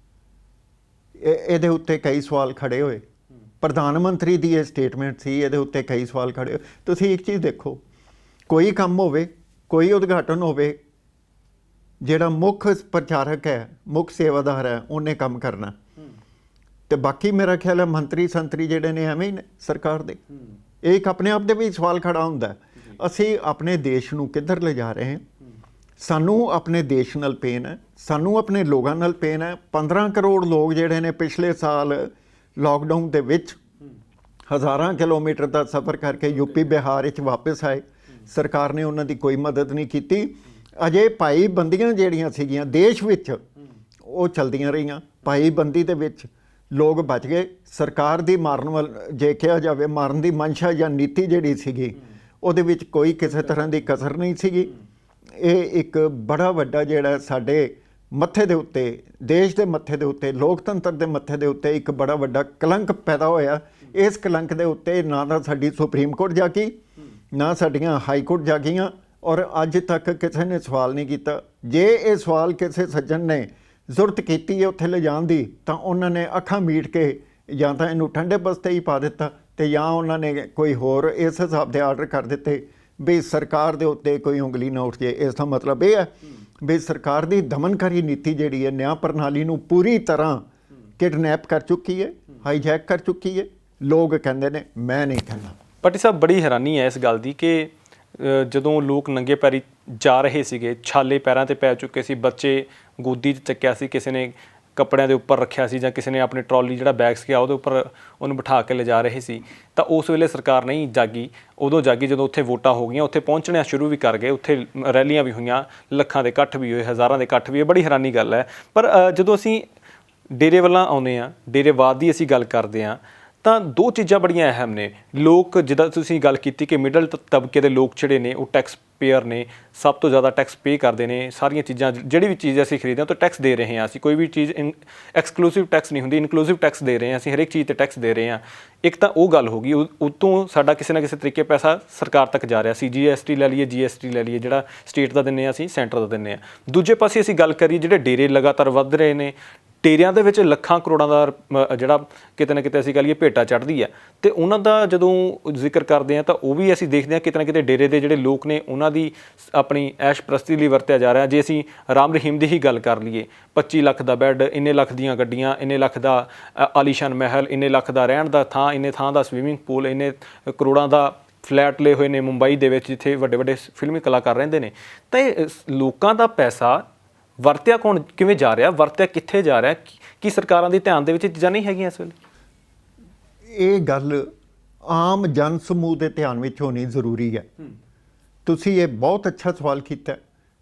ਇਹਦੇ ਉੱਤੇ ਕਈ ਸਵਾਲ ਖੜੇ ਹੋਏ। ਪ੍ਰਧਾਨ ਮੰਤਰੀ ਦੀ ਇਹ ਸਟੇਟਮੈਂਟ ਸੀ, ਇਹਦੇ ਉੱਤੇ ਕਈ ਸਵਾਲ ਖੜੇ ਹੋਏ। ਤੁਸੀਂ ਇੱਕ ਚੀਜ਼ ਦੇਖੋ, ਕੋਈ ਕੰਮ ਹੋਵੇ, ਕੋਈ ਉਦਘਾਟਨ ਹੋਵੇ, ਜਿਹੜਾ ਮੁੱਖ ਪ੍ਰਚਾਰਕ ਹੈ, ਮੁੱਖ ਸੇਵਾਦਾਰ ਹੈ, ਉਹਨੇ ਕੰਮ ਕਰਨਾ, ਤੇ ਬਾਕੀ ਮੇਰਾ ਖਿਆਲ ਹੈ ਮੰਤਰੀ ਸੰਤਰੀ ਜਿਹੜੇ ਨੇ ਐਵੇਂ ਹੀ ਨੇ ਸਰਕਾਰ ਦੇ। ਇਹ ਇੱਕ ਆਪਣੇ ਆਪ ਦੇ ਵੀ ਸਵਾਲ ਖੜਾ ਹੁੰਦਾ, ਅਸੀਂ ਆਪਣੇ ਦੇਸ਼ ਨੂੰ ਕਿੱਧਰ ਲੈ ਜਾ ਰਹੇ ਹਾਂ? ਸਾਨੂੰ ਆਪਣੇ ਦੇਸ਼ ਨਾਲ ਪੇਨ ਹੈ, ਸਾਨੂੰ ਆਪਣੇ ਲੋਕਾਂ ਨਾਲ ਪੇਨ ਹੈ। 15 ਕਰੋੜ ਲੋਕ ਜਿਹੜੇ ਨੇ ਪਿਛਲੇ ਸਾਲ ਲਾਕਡਾਊਨ ਦੇ ਵਿੱਚ ਹਜ਼ਾਰਾਂ ਕਿਲੋਮੀਟਰ ਦਾ ਸਫ਼ਰ ਕਰਕੇ ਯੂਪੀ ਬਿਹਾਰ ਵਿੱਚ ਵਾਪਸ ਆਏ, ਸਰਕਾਰ ਨੇ ਉਹਨਾਂ ਦੀ ਕੋਈ ਮਦਦ ਨਹੀਂ ਕੀਤੀ। ਅਜੇ ਭਾਈ ਬੰਦੀਆਂ ਜਿਹੜੀਆਂ ਸੀਗੀਆਂ ਦੇਸ਼ ਵਿੱਚ ਉਹ ਚਲਦੀਆਂ ਰਹੀਆਂ। ਭਾਈ ਬੰਦੀ ਦੇ ਵਿੱਚ ਲੋਕ ਬਚ ਗਏ। ਸਰਕਾਰ ਦੀ ਮਾਰਨ ਵੱਲ ਜੇ ਕਿਹਾ ਜਾਵੇ, ਮਾਰਨ ਦੀ ਮਨਸ਼ਾ ਜਾਂ ਨੀਤੀ ਜਿਹੜੀ ਸੀਗੀ ਉਹਦੇ ਵਿੱਚ ਕੋਈ ਕਿਸੇ ਤਰ੍ਹਾਂ ਦੀ ਕਸਰ ਨਹੀਂ ਸੀਗੀ। ਇਹ ਇੱਕ ਬੜਾ ਵੱਡਾ ਜਿਹੜਾ ਸਾਡੇ ਮੱਥੇ ਦੇ ਉੱਤੇ, ਦੇਸ਼ ਦੇ ਮੱਥੇ ਦੇ ਉੱਤੇ, ਲੋਕਤੰਤਰ ਦੇ ਮੱਥੇ ਦੇ ਉੱਤੇ ਇੱਕ ਬੜਾ ਵੱਡਾ ਕਲੰਕ ਪੈਦਾ ਹੋਇਆ। ਇਸ ਕਲੰਕ ਦੇ ਉੱਤੇ ਨਾ ਤਾਂ ਸਾਡੀ ਸੁਪਰੀਮ ਕੋਰਟ ਜਾਗੀ, ਨਾ ਸਾਡੀਆਂ ਹਾਈ ਕੋਰਟ ਜਾਗੀਆਂ, ਔਰ ਅੱਜ ਤੱਕ ਕਿਸੇ ਨੇ ਸਵਾਲ ਨਹੀਂ ਕੀਤਾ। ਜੇ ਇਹ ਸਵਾਲ ਕਿਸੇ ਸੱਜਣ ਨੇ ਜ਼ਰੂਰਤ ਕੀਤੀ ਹੈ ਉੱਥੇ ਲਿਜਾਣ ਦੀ, ਤਾਂ ਉਹਨਾਂ ਨੇ ਅੱਖਾਂ ਮੀਟ ਕੇ ਜਾਂ ਤਾਂ ਇਹਨੂੰ ਠੰਡੇ ਬਸਤੇ ਹੀ ਪਾ ਦਿੱਤਾ, ਤੇ ਜਾਂ ਉਹਨਾਂ ਨੇ ਕੋਈ ਹੋਰ ਇਸ ਹਿਸਾਬ ਦੇ ਆਰਡਰ ਕਰ ਦਿੱਤੇ ਵੀ ਸਰਕਾਰ ਦੇ ਉੱਤੇ ਕੋਈ ਉਂਗਲੀ ਨਾ ਉੱਠ ਜੇ। ਇਸ ਦਾ ਮਤਲਬ ਇਹ ਹੈ ਵੀ ਸਰਕਾਰ ਦੀ ਦਮਨਕਾਰੀ ਨੀਤੀ ਜਿਹੜੀ ਹੈ ਨਿਆਂ ਪ੍ਰਣਾਲੀ ਨੂੰ ਪੂਰੀ ਤਰ੍ਹਾਂ ਕਿਡਨੈਪ ਕਰ ਚੁੱਕੀ ਹੈ, ਹਾਈਜੈਕ ਕਰ ਚੁੱਕੀ ਹੈ। ਲੋਕ ਕਹਿੰਦੇ ਨੇ, ਮੈਂ ਨਹੀਂ ਕਹਿੰਦਾ। ਪੱਟੀ ਸਾਹਿਬ, ਬੜੀ ਹੈਰਾਨੀ ਹੈ ਇਸ ਗੱਲ ਦੀ ਕਿ ਜਦੋਂ ਲੋਕ ਨੰਗੇ ਪੈਰੀ ਜਾ ਰਹੇ ਸੀਗੇ, ਛਾਲੇ ਪੈਰਾਂ ਤੇ ਪੈ ਚੁੱਕੇ ਸੀ, ਬੱਚੇ ਗੋਦੀ 'ਚ ਚੱਕਿਆ ਸੀ, ਕਿਸੇ ਨੇ ਕੱਪੜਿਆਂ ਦੇ ਉੱਪਰ ਰੱਖਿਆ ਸੀ, ਜਾਂ ਕਿਸੇ ਨੇ ਆਪਣੀ ਟਰਾਲੀ ਜਿਹੜਾ ਬੈਗ ਸੀਗਾ ਉਹਦੇ ਉੱਪਰ ਉਹਨੂੰ ਬਿਠਾ ਕੇ ਲਿਜਾ ਰਹੇ ਸੀ, ਤਾਂ ਉਸ ਵੇਲੇ ਸਰਕਾਰ ਨਹੀਂ ਜਾਗੀ। ਉਦੋਂ ਜਾਗੀ ਜਦੋਂ ਉੱਥੇ ਵੋਟਾਂ ਹੋ ਗਈਆਂ, ਉੱਥੇ ਪਹੁੰਚਣਾ ਸ਼ੁਰੂ ਵੀ ਕਰ ਗਏ, ਉੱਥੇ ਰੈਲੀਆਂ ਵੀ ਹੋਈਆਂ, ਲੱਖਾਂ ਦੇ ਇਕੱਠ ਵੀ ਹੋਏ, ਹਜ਼ਾਰਾਂ ਦੇ ਇਕੱਠ ਵੀ ਹੋਏ। ਬੜੀ ਹੈਰਾਨੀ ਗੱਲ ਹੈ। ਪਰ ਜਦੋਂ ਅਸੀਂ ਡੇਰੇ ਵੱਲਾਂ ਆਉਂਦੇ ਹਾਂ, ਡੇਰੇਵਾਦ ਦੀ ਅਸੀਂ ਗੱਲ ਕਰਦੇ ਹਾਂ, ਤਾਂ ਦੋ ਚੀਜ਼ਾਂ ਬੜੀਆਂ ਅਹਿਮ ਨੇ। ਲੋਕ, ਜਿੱਦਾਂ ਤੁਸੀਂ ਗੱਲ ਕੀਤੀ ਕਿ ਮਿਡਲ ਤਬਕੇ ਦੇ ਲੋਕ ਜਿਹੜੇ ਨੇ ਉਹ ਟੈਕਸ ਪੇਅਰ ਨੇ, ਸਭ ਤੋਂ ਜ਼ਿਆਦਾ ਟੈਕਸ ਪੇ ਕਰਦੇ ਨੇ। ਸਾਰੀਆਂ ਚੀਜ਼ਾਂ, ਜਿਹੜੀ ਵੀ ਚੀਜ਼ ਅਸੀਂ ਖਰੀਦਦੇ ਹਾਂ ਉਹ 'ਤੇ ਟੈਕਸ ਦੇ ਰਹੇ ਹਾਂ। ਅਸੀਂ ਕੋਈ ਵੀ ਚੀਜ਼ ਐਕਸਕਲੂਸਿਵ ਟੈਕਸ ਨਹੀਂ ਹੁੰਦੀ, ਇਨਕਲੂਸਿਵ ਟੈਕਸ ਦੇ ਰਹੇ ਹਾਂ। ਅਸੀਂ ਹਰੇਕ ਚੀਜ਼ 'ਤੇ ਟੈਕਸ ਦੇ ਰਹੇ ਹਾਂ। ਇੱਕ ਤਾਂ ਉਹ ਗੱਲ ਹੋ ਗਈ, ਉਤੋਂ ਸਾਡਾ ਕਿਸੇ ਨਾ ਕਿਸੇ ਤਰੀਕੇ ਪੈਸਾ ਸਰਕਾਰ ਤੱਕ ਜਾ ਰਿਹਾ। CGST ਲੈ ਲਈਏ, GST ਲੈ ਲਈਏ, ਜਿਹੜਾ ਸਟੇਟ ਦਾ ਦਿੰਦੇ ਹਾਂ, ਅਸੀਂ ਸੈਂਟਰ ਦਾ ਦਿੰਦੇ ਹਾਂ। ਦੂਜੇ ਪਾਸੇ ਅਸੀਂ ਗੱਲ ਕਰੀਏ, ਜਿਹੜੇ ਡੇਰੇ ਲਗਾਤਾਰ ਵੱਧ ਰਹੇ ਨੇ, ਡੇਰਿਆਂ ਦੇ ਵਿੱਚ ਲੱਖਾਂ ਕਰੋੜਾਂ ਦਾ ਜਿਹੜਾ ਕਿਤੇ ਨਾ ਕਿਤੇ ਅਸੀਂ ਕਹ ਲਈਏ ਭੇਟਾ ਚੜ੍ਹਦੀ ਹੈ, ਅਤੇ ਉਹਨਾਂ ਦਾ ਜਦੋਂ ਜ਼ਿਕਰ ਕਰਦੇ ਹਾਂ ਤਾਂ ਉਹ ਵੀ ਅਸੀਂ ਦੇਖਦੇ ਹਾਂ ਕਿਤੇ ਨਾ ਕਿਤੇ ਡੇਰੇ ਦੇ ਜਿਹੜੇ ਲੋਕ ਨੇ ਉਹਨਾਂ ਦੀ ਆਪਣੀ ਐਸ਼ ਪ੍ਰਸਤੀ ਲਈ ਵਰਤਿਆ ਜਾ ਰਿਹਾ। ਜੇ ਅਸੀਂ ਰਾਮ ਰਹੀਮ ਦੀ ਹੀ ਗੱਲ ਕਰ ਲਈਏ, 25 ਲੱਖ ਦਾ ਬੈੱਡ, ਇੰਨੇ ਲੱਖ ਦੀਆਂ ਗੱਡੀਆਂ, ਇੰਨੇ ਲੱਖ ਦਾ ਆਲੀਸ਼ਾਨ ਮਹਿਲ, ਇੰਨੇ ਲੱਖ ਦਾ ਰਹਿਣ ਦਾ ਥਾਂ, ਇੰਨੇ ਥਾਂ ਦਾ ਸਵੀਮਿੰਗ ਪੂਲ, ਇੰਨੇ ਕਰੋੜਾਂ ਦਾ ਫਲੈਟ ਲਏ ਹੋਏ ਨੇ ਮੁੰਬਈ ਦੇ ਵਿੱਚ, ਜਿੱਥੇ ਵੱਡੇ ਵੱਡੇ ਫਿਲਮੀ ਕਲਾਕਾਰ ਰਹਿੰਦੇ ਨੇ। ਤਾਂ ਇਹ ਲੋਕਾਂ ਦਾ ਪੈਸਾ ਵਰਤਿਆ ਕੌਣ, ਕਿਵੇਂ ਜਾ ਰਿਹਾ, ਵਰਤਿਆ ਕਿੱਥੇ ਜਾ ਰਿਹਾ? ਕੀ ਸਰਕਾਰਾਂ ਦੇ ਧਿਆਨ ਦੇ ਵਿੱਚ ਚੀਜ਼ਾਂ ਨਹੀਂ ਹੈਗੀਆਂ ਇਸ ਵੇਲੇ? ਇਹ ਗੱਲ ਆਮ ਜਨ ਸਮੂਹ ਦੇ ਧਿਆਨ ਵਿੱਚ ਹੋਣੀ ਜ਼ਰੂਰੀ ਹੈ। ਤੁਸੀਂ ਇਹ ਬਹੁਤ ਅੱਛਾ ਸਵਾਲ ਕੀਤਾ।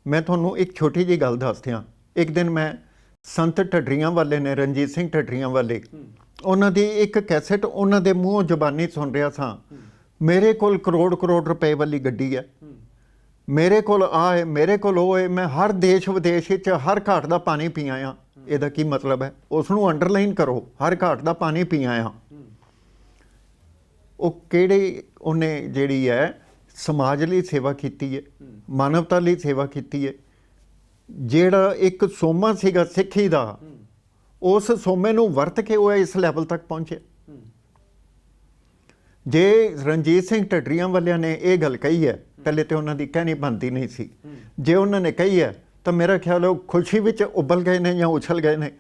ਮੈਂ ਤੁਹਾਨੂੰ ਇੱਕ ਛੋਟੀ ਜਿਹੀ ਗੱਲ ਦੱਸ ਦਿਆਂ। ਇੱਕ ਦਿਨ ਮੈਂ ਸੰਤ ਢੱਡਰੀਆਂ ਵਾਲੇ ਨੇ, ਰਣਜੀਤ ਸਿੰਘ ਢੱਡਰੀਆਂ ਵਾਲੇ, ਉਹਨਾਂ ਦੀ ਇੱਕ ਕੈਸੇਟ ਉਹਨਾਂ ਦੇ ਮੂੰਹੋਂ ਜ਼ੁਬਾਨੀ ਸੁਣ ਰਿਹਾ ਸਾਂ। ਮੇਰੇ ਕੋਲ ਕਰੋੜ ਕਰੋੜ ਰੁਪਏ ਵਾਲੀ ਗੱਡੀ ਹੈ, ਮੇਰੇ ਕੋਲ ਆ ਹੈ, ਮੇਰੇ ਕੋਲ ਉਹ ਹੈ, ਮੈਂ ਹਰ ਦੇਸ਼ ਵਿਦੇਸ਼ ਵਿੱਚ ਹਰ ਘਾਟ ਦਾ ਪਾਣੀ ਪੀਆ ਆ। ਇਹਦਾ ਕੀ ਮਤਲਬ ਹੈ? ਉਸ ਨੂੰ ਅੰਡਰਲਾਈਨ ਕਰੋ, ਹਰ ਘਾਟ ਦਾ ਪਾਣੀ ਪੀਆ ਆ। ਉਹ ਕਿਹੜੇ, ਉਹਨੇ ਜਿਹੜੀ ਹੈ ਸਮਾਜ ਲਈ ਸੇਵਾ ਕੀਤੀ ਹੈ, ਮਾਨਵਤਾ ਲਈ ਸੇਵਾ ਕੀਤੀ ਹੈ। ਜਿਹੜਾ ਇੱਕ ਸੋਮਾ ਸੀਗਾ ਸਿੱਖੀ ਦਾ, ਉਸ ਸੋਮੇ ਨੂੰ ਵਰਤ ਕੇ ਉਹ ਇਸ ਲੈਵਲ ਤੱਕ ਪਹੁੰਚਿਆ। ਜੇ ਰਣਜੀਤ ਸਿੰਘ ਢੱਡਰੀਆਂ ਵਾਲਿਆਂ ਨੇ ਇਹ ਗੱਲ ਕਹੀ ਹੈ, ਪਹਿਲੇ ਤੇ ਉਹਨਾਂ ਦੀ ਕਹਿਣੀ ਬਣਦੀ ਨਹੀਂ ਸੀ। ਜੇ ਉਹਨਾਂ ਨੇ ਕਹੀ ਹੈ ਤਾਂ ਮੇਰਾ ਖਿਆਲ ਉਹ ਖੁਸ਼ੀ ਵਿੱਚ ਉਬਲ ਗਏ ਨੇ ਜਾਂ ਉਛਲ ਗਏ ਨੇ,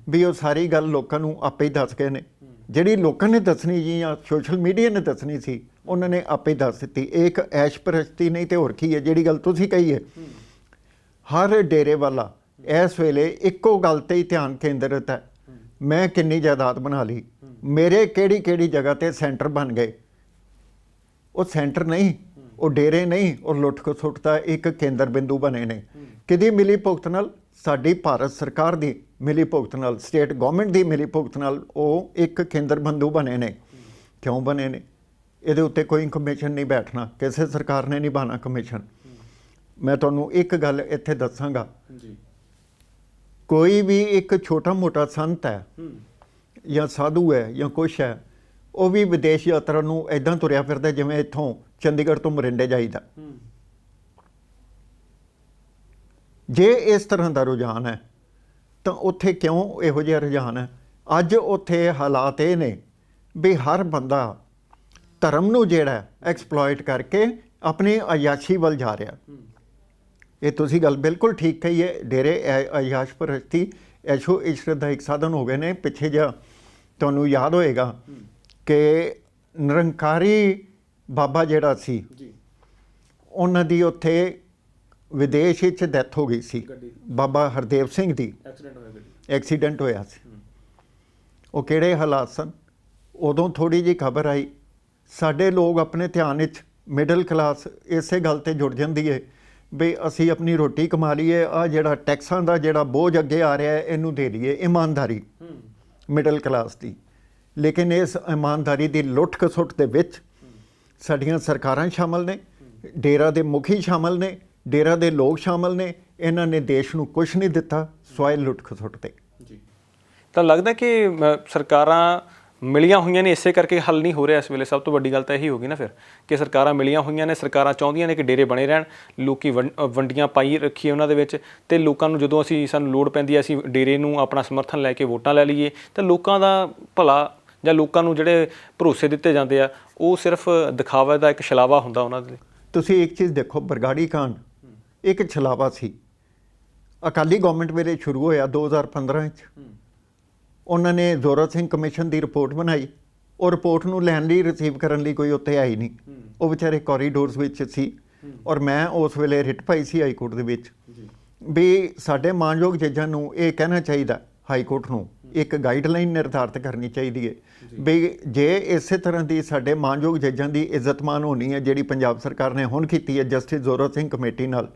ਵੀ ਉਹ ਸਾਰੀ ਗੱਲ ਲੋਕਾਂ ਨੂੰ ਆਪੇ ਹੀ ਦੱਸ ਗਏ ਨੇ। ਜਿਹੜੀ ਲੋਕਾਂ ਨੇ ਦੱਸਣੀ ਜੀ ਜਾਂ ਸੋਸ਼ਲ ਮੀਡੀਆ ਨੇ ਦੱਸਣੀ ਸੀ, ਉਹਨਾਂ ਨੇ ਆਪੇ ਹੀ ਦੱਸ ਦਿੱਤੀ। ਇਹ ਇੱਕ ਐਸ਼ ਪ੍ਰਸਤੀ ਨਹੀਂ ਤੇ ਹੋਰ ਕੀ ਹੈ। ਜਿਹੜੀ ਗੱਲ ਤੁਸੀਂ ਕਹੀ ਹੈ, ਹਰ ਡੇਰੇ ਵਾਲਾ ਇਸ ਵੇਲੇ ਇੱਕੋ ਗੱਲ ਤੇ ਹੀ ਧਿਆਨ ਕੇਂਦਰਿਤ ਹੈ, ਮੈਂ ਕਿੰਨੀ ਜਾਇਦਾਦ ਬਣਾ ਲਈ, ਮੇਰੇ ਕਿਹੜੀ ਕਿਹੜੀ ਜਗ੍ਹਾ ਤੇ ਸੈਂਟਰ ਬਣ ਗਏ। ਉਹ ਸੈਂਟਰ ਨਹੀਂ, ਉਹ ਡੇਰੇ ਨਹੀਂ, ਉਹ ਲੁੱਟ ਖਸੁੱਟ ਦਾ ਇੱਕ ਕੇਂਦਰ ਬਿੰਦੂ ਬਣੇ ਨੇ। ਕਿਹਦੀ ਮਿਲੀ ਭੁਗਤ ਨਾਲ? ਸਾਡੀ ਭਾਰਤ ਸਰਕਾਰ ਦੀ ਮਿਲੀ ਭੁਗਤ ਨਾਲ, ਸਟੇਟ ਗਵਰਨਮੈਂਟ ਦੀ ਮਿਲੀ ਭੁਗਤ ਨਾਲ ਉਹ ਇੱਕ ਕੇਂਦਰ ਬਿੰਦੂ ਬਣੇ ਨੇ। ਕਿਉਂ ਬਣੇ ਨੇ? ਇਹਦੇ ਉੱਤੇ ਕੋਈ ਕਮਿਸ਼ਨ ਨਹੀਂ ਬੈਠਣਾ, ਕਿਸੇ ਸਰਕਾਰ ਨੇ ਨਹੀਂ ਬਾਣਾ ਕਮਿਸ਼ਨ। ਮੈਂ ਤੁਹਾਨੂੰ ਇੱਕ ਗੱਲ ਇੱਥੇ ਦੱਸਾਂਗਾ, ਕੋਈ ਵੀ ਇੱਕ ਛੋਟਾ ਮੋਟਾ ਸੰਤ ਹੈ ਜਾਂ ਸਾਧੂ ਹੈ ਜਾਂ ਕੁਛ ਹੈ, ਉਹ ਵੀ ਵਿਦੇਸ਼ ਯਾਤਰਾ ਨੂੰ ਇੱਦਾਂ ਤੁਰਿਆ ਫਿਰਦਾ ਜਿਵੇਂ ਇੱਥੋਂ ਚੰਡੀਗੜ੍ਹ ਤੋਂ ਮੋਰਿੰਡੇ ਜਾਈਦਾ। ਜੇ ਇਸ ਤਰ੍ਹਾਂ ਦਾ ਰੁਝਾਨ ਹੈ ਤਾਂ ਉੱਥੇ ਕਿਉਂ ਇਹੋ ਜਿਹਾ ਰੁਝਾਨ ਹੈ? ਅੱਜ ਉੱਥੇ ਹਾਲਾਤ ਇਹ ਨੇ ਵੀ ਹਰ ਬੰਦਾ ਧਰਮ ਨੂੰ ਜਿਹੜਾ ਐਕਸਪਲੋਇਟ ਕਰਕੇ ਆਪਣੀ ਅਯਾਸ਼ੀ ਵੱਲ ਜਾ ਰਿਹਾ। ਇਹ ਤੁਸੀਂ ਗੱਲ ਬਿਲਕੁਲ ਠੀਕ ਕਹੀ ਹੈ। ਡੇਰੇ ਅਯਾਸ਼ ਪ੍ਰਸਤੀ, ਐਸ਼ੋ ਇਸ਼ਰਤ ਦਾ ਇੱਕ ਸਾਧਨ ਹੋ ਗਏ ਨੇ। ਪਿੱਛੇ ਜਿਹਾ ਤੁਹਾਨੂੰ ਯਾਦ ਹੋਏਗਾ ਕਿ ਨਿਰੰਕਾਰੀ ਬਾਬਾ ਜਿਹੜਾ ਸੀ, ਉਹਨਾਂ ਦੀ ਉੱਥੇ ਵਿਦੇਸ਼ ਵਿੱਚ ਡੈਥ ਹੋ ਗਈ ਸੀ, ਬਾਬਾ ਹਰਦੇਵ ਸਿੰਘ ਦੀ। ਐਕਸੀਡੈਂਟ ਹੋਇਆ ਸੀ। ਉਹ ਕਿਹੜੇ ਹਾਲਾਤ ਸਨ? ਉਦੋਂ ਥੋੜ੍ਹੀ ਜਿਹੀ ਖਬਰ ਆਈ। ਸਾਡੇ ਲੋਕ ਆਪਣੇ ਧਿਆਨ ਵਿੱਚ, ਮਿਡਲ ਕਲਾਸ ਇਸੇ ਗੱਲ 'ਤੇ ਜੁੜ ਜਾਂਦੀ ਹੈ ਵੀ ਅਸੀਂ ਆਪਣੀ ਰੋਟੀ ਕਮਾ ਲਈਏ, ਆਹ ਜਿਹੜਾ ਟੈਕਸਾਂ ਦਾ ਜਿਹੜਾ ਬੋਝ ਅੱਗੇ ਆ ਰਿਹਾ ਹੈ ਇਹਨੂੰ ਦੇ ਲਈਏ। ਇਮਾਨਦਾਰੀ ਮਿਡਲ ਕਲਾਸ ਦੀ। ਲੇਕਿਨ ਇਸ ਇਮਾਨਦਾਰੀ ਦੀ ਲੁੱਟ ਖਸੁੱਟ ਦੇ ਵਿੱਚ ਸਾਡੀਆਂ ਸਰਕਾਰਾਂ ਸ਼ਾਮਲ ਨੇ, ਡੇਰਾ ਦੇ ਮੁਖੀ ਸ਼ਾਮਲ ਨੇ, ਡੇਰਾ ਦੇ ਲੋਕ ਸ਼ਾਮਲ ਨੇ। ਇਹਨਾਂ ਨੇ ਦੇਸ਼ ਨੂੰ ਕੁਝ ਨਹੀਂ ਦਿੱਤਾ ਸਵਾਏ ਲੁੱਟ ਖਸੁੱਟ ਤੇ। ਤਾਂ ਲੱਗਦਾ ਕਿ ਸਰਕਾਰਾਂ ਮਿਲੀਆਂ ਹੋਈਆਂ ਨੇ, ਇਸੇ ਕਰਕੇ ਹੱਲ ਨਹੀਂ ਹੋ ਰਿਹਾ ਇਸ ਵੇਲੇ। ਸਭ ਤੋਂ ਵੱਡੀ ਗੱਲ ਤਾਂ ਇਹੀ ਹੋਗੀ ਨਾ ਫਿਰ, ਕਿ ਸਰਕਾਰਾਂ ਮਿਲੀਆਂ ਹੋਈਆਂ ਨੇ, ਸਰਕਾਰਾਂ ਚਾਹੁੰਦੀਆਂ ਨੇ ਕਿ ਡੇਰੇ ਬਣੇ ਰਹਿਣ, ਲੋਕੀ ਵੰਡੀਆਂ ਪਾਈ ਰੱਖੀਏ ਉਹਨਾਂ ਦੇ ਵਿੱਚ, ਤੇ ਲੋਕਾਂ ਨੂੰ ਜਦੋਂ ਸਾਨੂੰ ਲੋੜ ਪੈਂਦੀ ਹੈ ਅਸੀਂ ਡੇਰੇ ਨੂੰ ਆਪਣਾ ਸਮਰਥਨ ਲੈ ਕੇ ਵੋਟਾਂ ਲੈ ਲਈਏ, ਤਾਂ ਲੋਕਾਂ ਦਾ ਭਲਾ ਜਾਂ ਲੋਕਾਂ ਨੂੰ ਜਿਹੜੇ ਭਰੋਸੇ ਦਿੱਤੇ ਜਾਂਦੇ ਆ ਉਹ ਸਿਰਫ ਦਿਖਾਵਾ ਦਾ ਇੱਕ ਛਲਾਵਾ ਹੁੰਦਾ ਉਹਨਾਂ ਦੇ। ਤੁਸੀਂ ਇੱਕ ਚੀਜ਼ ਦੇਖੋ, ਬਰਗਾੜੀ ਕਾਂਡ ਇੱਕ ਛਲਾਵਾ ਸੀ। ਅਕਾਲੀ ਗਵਰਨਮੈਂਟ ਵੇਲੇ ਸ਼ੁਰੂ ਹੋਇਆ 2015 'ਚ। ਉਹਨਾਂ ਨੇ ਜ਼ੋਰਾ ਸਿੰਘ ਕਮਿਸ਼ਨ ਦੀ ਰਿਪੋਰਟ ਬਣਾਈ। ਉਹ ਰਿਪੋਰਟ ਨੂੰ ਲੈਣ ਲਈ, ਰਿਸੀਵ ਕਰਨ ਲਈ ਕੋਈ ਉੱਥੇ ਆਈ ਨਹੀਂ। ਉਹ ਵਿਚਾਰੇ ਕੋਰੀਡੋਰਸ ਵਿੱਚ ਸੀ। ਔਰ ਮੈਂ ਉਸ ਵੇਲੇ ਰਿਟ ਪਾਈ ਸੀ ਹਾਈ ਕੋਰਟ ਦੇ ਵਿੱਚ ਵੀ ਸਾਡੇ ਮਾਨਯੋਗ ਜੱਜਾਂ ਨੂੰ ਇਹ ਕਹਿਣਾ ਚਾਹੀਦਾ, ਹਾਈ ਕੋਰਟ ਨੂੰ ਇੱਕ ਗਾਈਡਲਾਈਨ ਨਿਰਧਾਰਿਤ ਕਰਨੀ ਚਾਹੀਦੀ ਹੈ ਵੀ ਜੇ ਇਸੇ ਤਰ੍ਹਾਂ ਦੀ ਸਾਡੇ ਮਾਨਯੋਗ ਜੱਜਾਂ ਦੀ ਇੱਜ਼ਤਮਾਨ ਹੋਣੀ ਹੈ ਜਿਹੜੀ ਪੰਜਾਬ ਸਰਕਾਰ ਨੇ ਹੁਣ ਕੀਤੀ ਹੈ ਜਸਟਿਸ ਜ਼ੋਰਾ ਸਿੰਘ ਕਮੇਟੀ ਨਾਲ,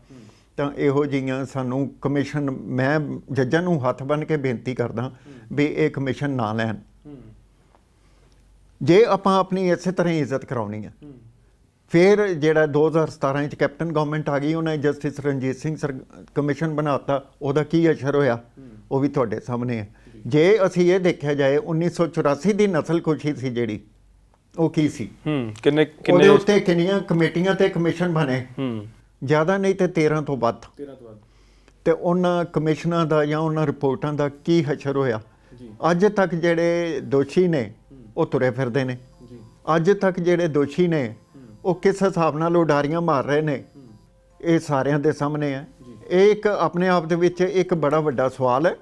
ਤਾਂ ਇਹੋ ਜਿਹੀਆਂ ਸਾਨੂੰ ਕਮਿਸ਼ਨ, ਮੈਂ ਜੱਜਾਂ ਨੂੰ ਹੱਥ ਬੰਨ੍ਹ ਕੇ ਬੇਨਤੀ ਕਰਦਾ ਵੀ ਇਹ ਕਮਿਸ਼ਨ ਨਾ ਲੈਣ। ਜੇ ਆਪਾਂ ਆਪਣੀ ਇਸੇ ਤਰ੍ਹਾਂ ਹੀ ਇੱਜ਼ਤ ਕਰਾਉਣੀ ਹੈ। ਫਿਰ ਜਿਹੜਾ 2017 'ਚ ਕੈਪਟਨ ਗਵਰਨਮੈਂਟ ਆ ਗਈ, ਉਹਨਾਂ ਨੇ ਜਸਟਿਸ ਰਣਜੀਤ ਸਿੰਘ ਕਮਿਸ਼ਨ ਬਣਾਤਾ। ਉਹਦਾ ਕੀ ਅਸਰ ਹੋਇਆ ਉਹ ਵੀ ਤੁਹਾਡੇ ਸਾਹਮਣੇ ਹੈ। ਜੇ ਅਸੀਂ ਇਹ ਦੇਖਿਆ ਜਾਏ 1984 ਦੀ ਨਸਲਕੁਸ਼ੀ ਸੀ ਜਿਹੜੀ, ਉਹ ਕੀ ਸੀ, ਉਹਦੇ ਉੱਤੇ ਕਿੰਨੀਆਂ ਕਮੇਟੀਆਂ ਤੇ ਕਮਿਸ਼ਨ ਬਣੇ, ਜ਼ਿਆਦਾ ਨਹੀਂ ਤੇ 13 ਤੋਂ ਵੱਧ। ਤੇ ਉਹਨਾਂ ਕਮਿਸ਼ਨਾਂ ਦਾ ਜਾਂ ਉਹਨਾਂ ਰਿਪੋਰਟਾਂ ਦਾ ਕੀ ਅਸਰ ਹੋਇਆ? ਅੱਜ ਤੱਕ ਜਿਹੜੇ ਦੋਸ਼ੀ ਨੇ ਉਹ ਤੁਰੇ ਫਿਰਦੇ ਨੇ। ਅੱਜ ਤੱਕ ਜਿਹੜੇ ਦੋਸ਼ੀ ਨੇ ਉਹ ਕਿਸ ਹਿਸਾਬ ਨਾਲ ਉਡਾਰੀਆਂ ਮਾਰ ਰਹੇ ਨੇ, ਇਹ ਸਾਰਿਆਂ ਦੇ ਸਾਹਮਣੇ ਹੈ। ਇਹ ਇੱਕ ਆਪਣੇ ਆਪ ਦੇ ਵਿੱਚ ਇੱਕ ਬੜਾ ਵੱਡਾ ਸਵਾਲ ਹੈ।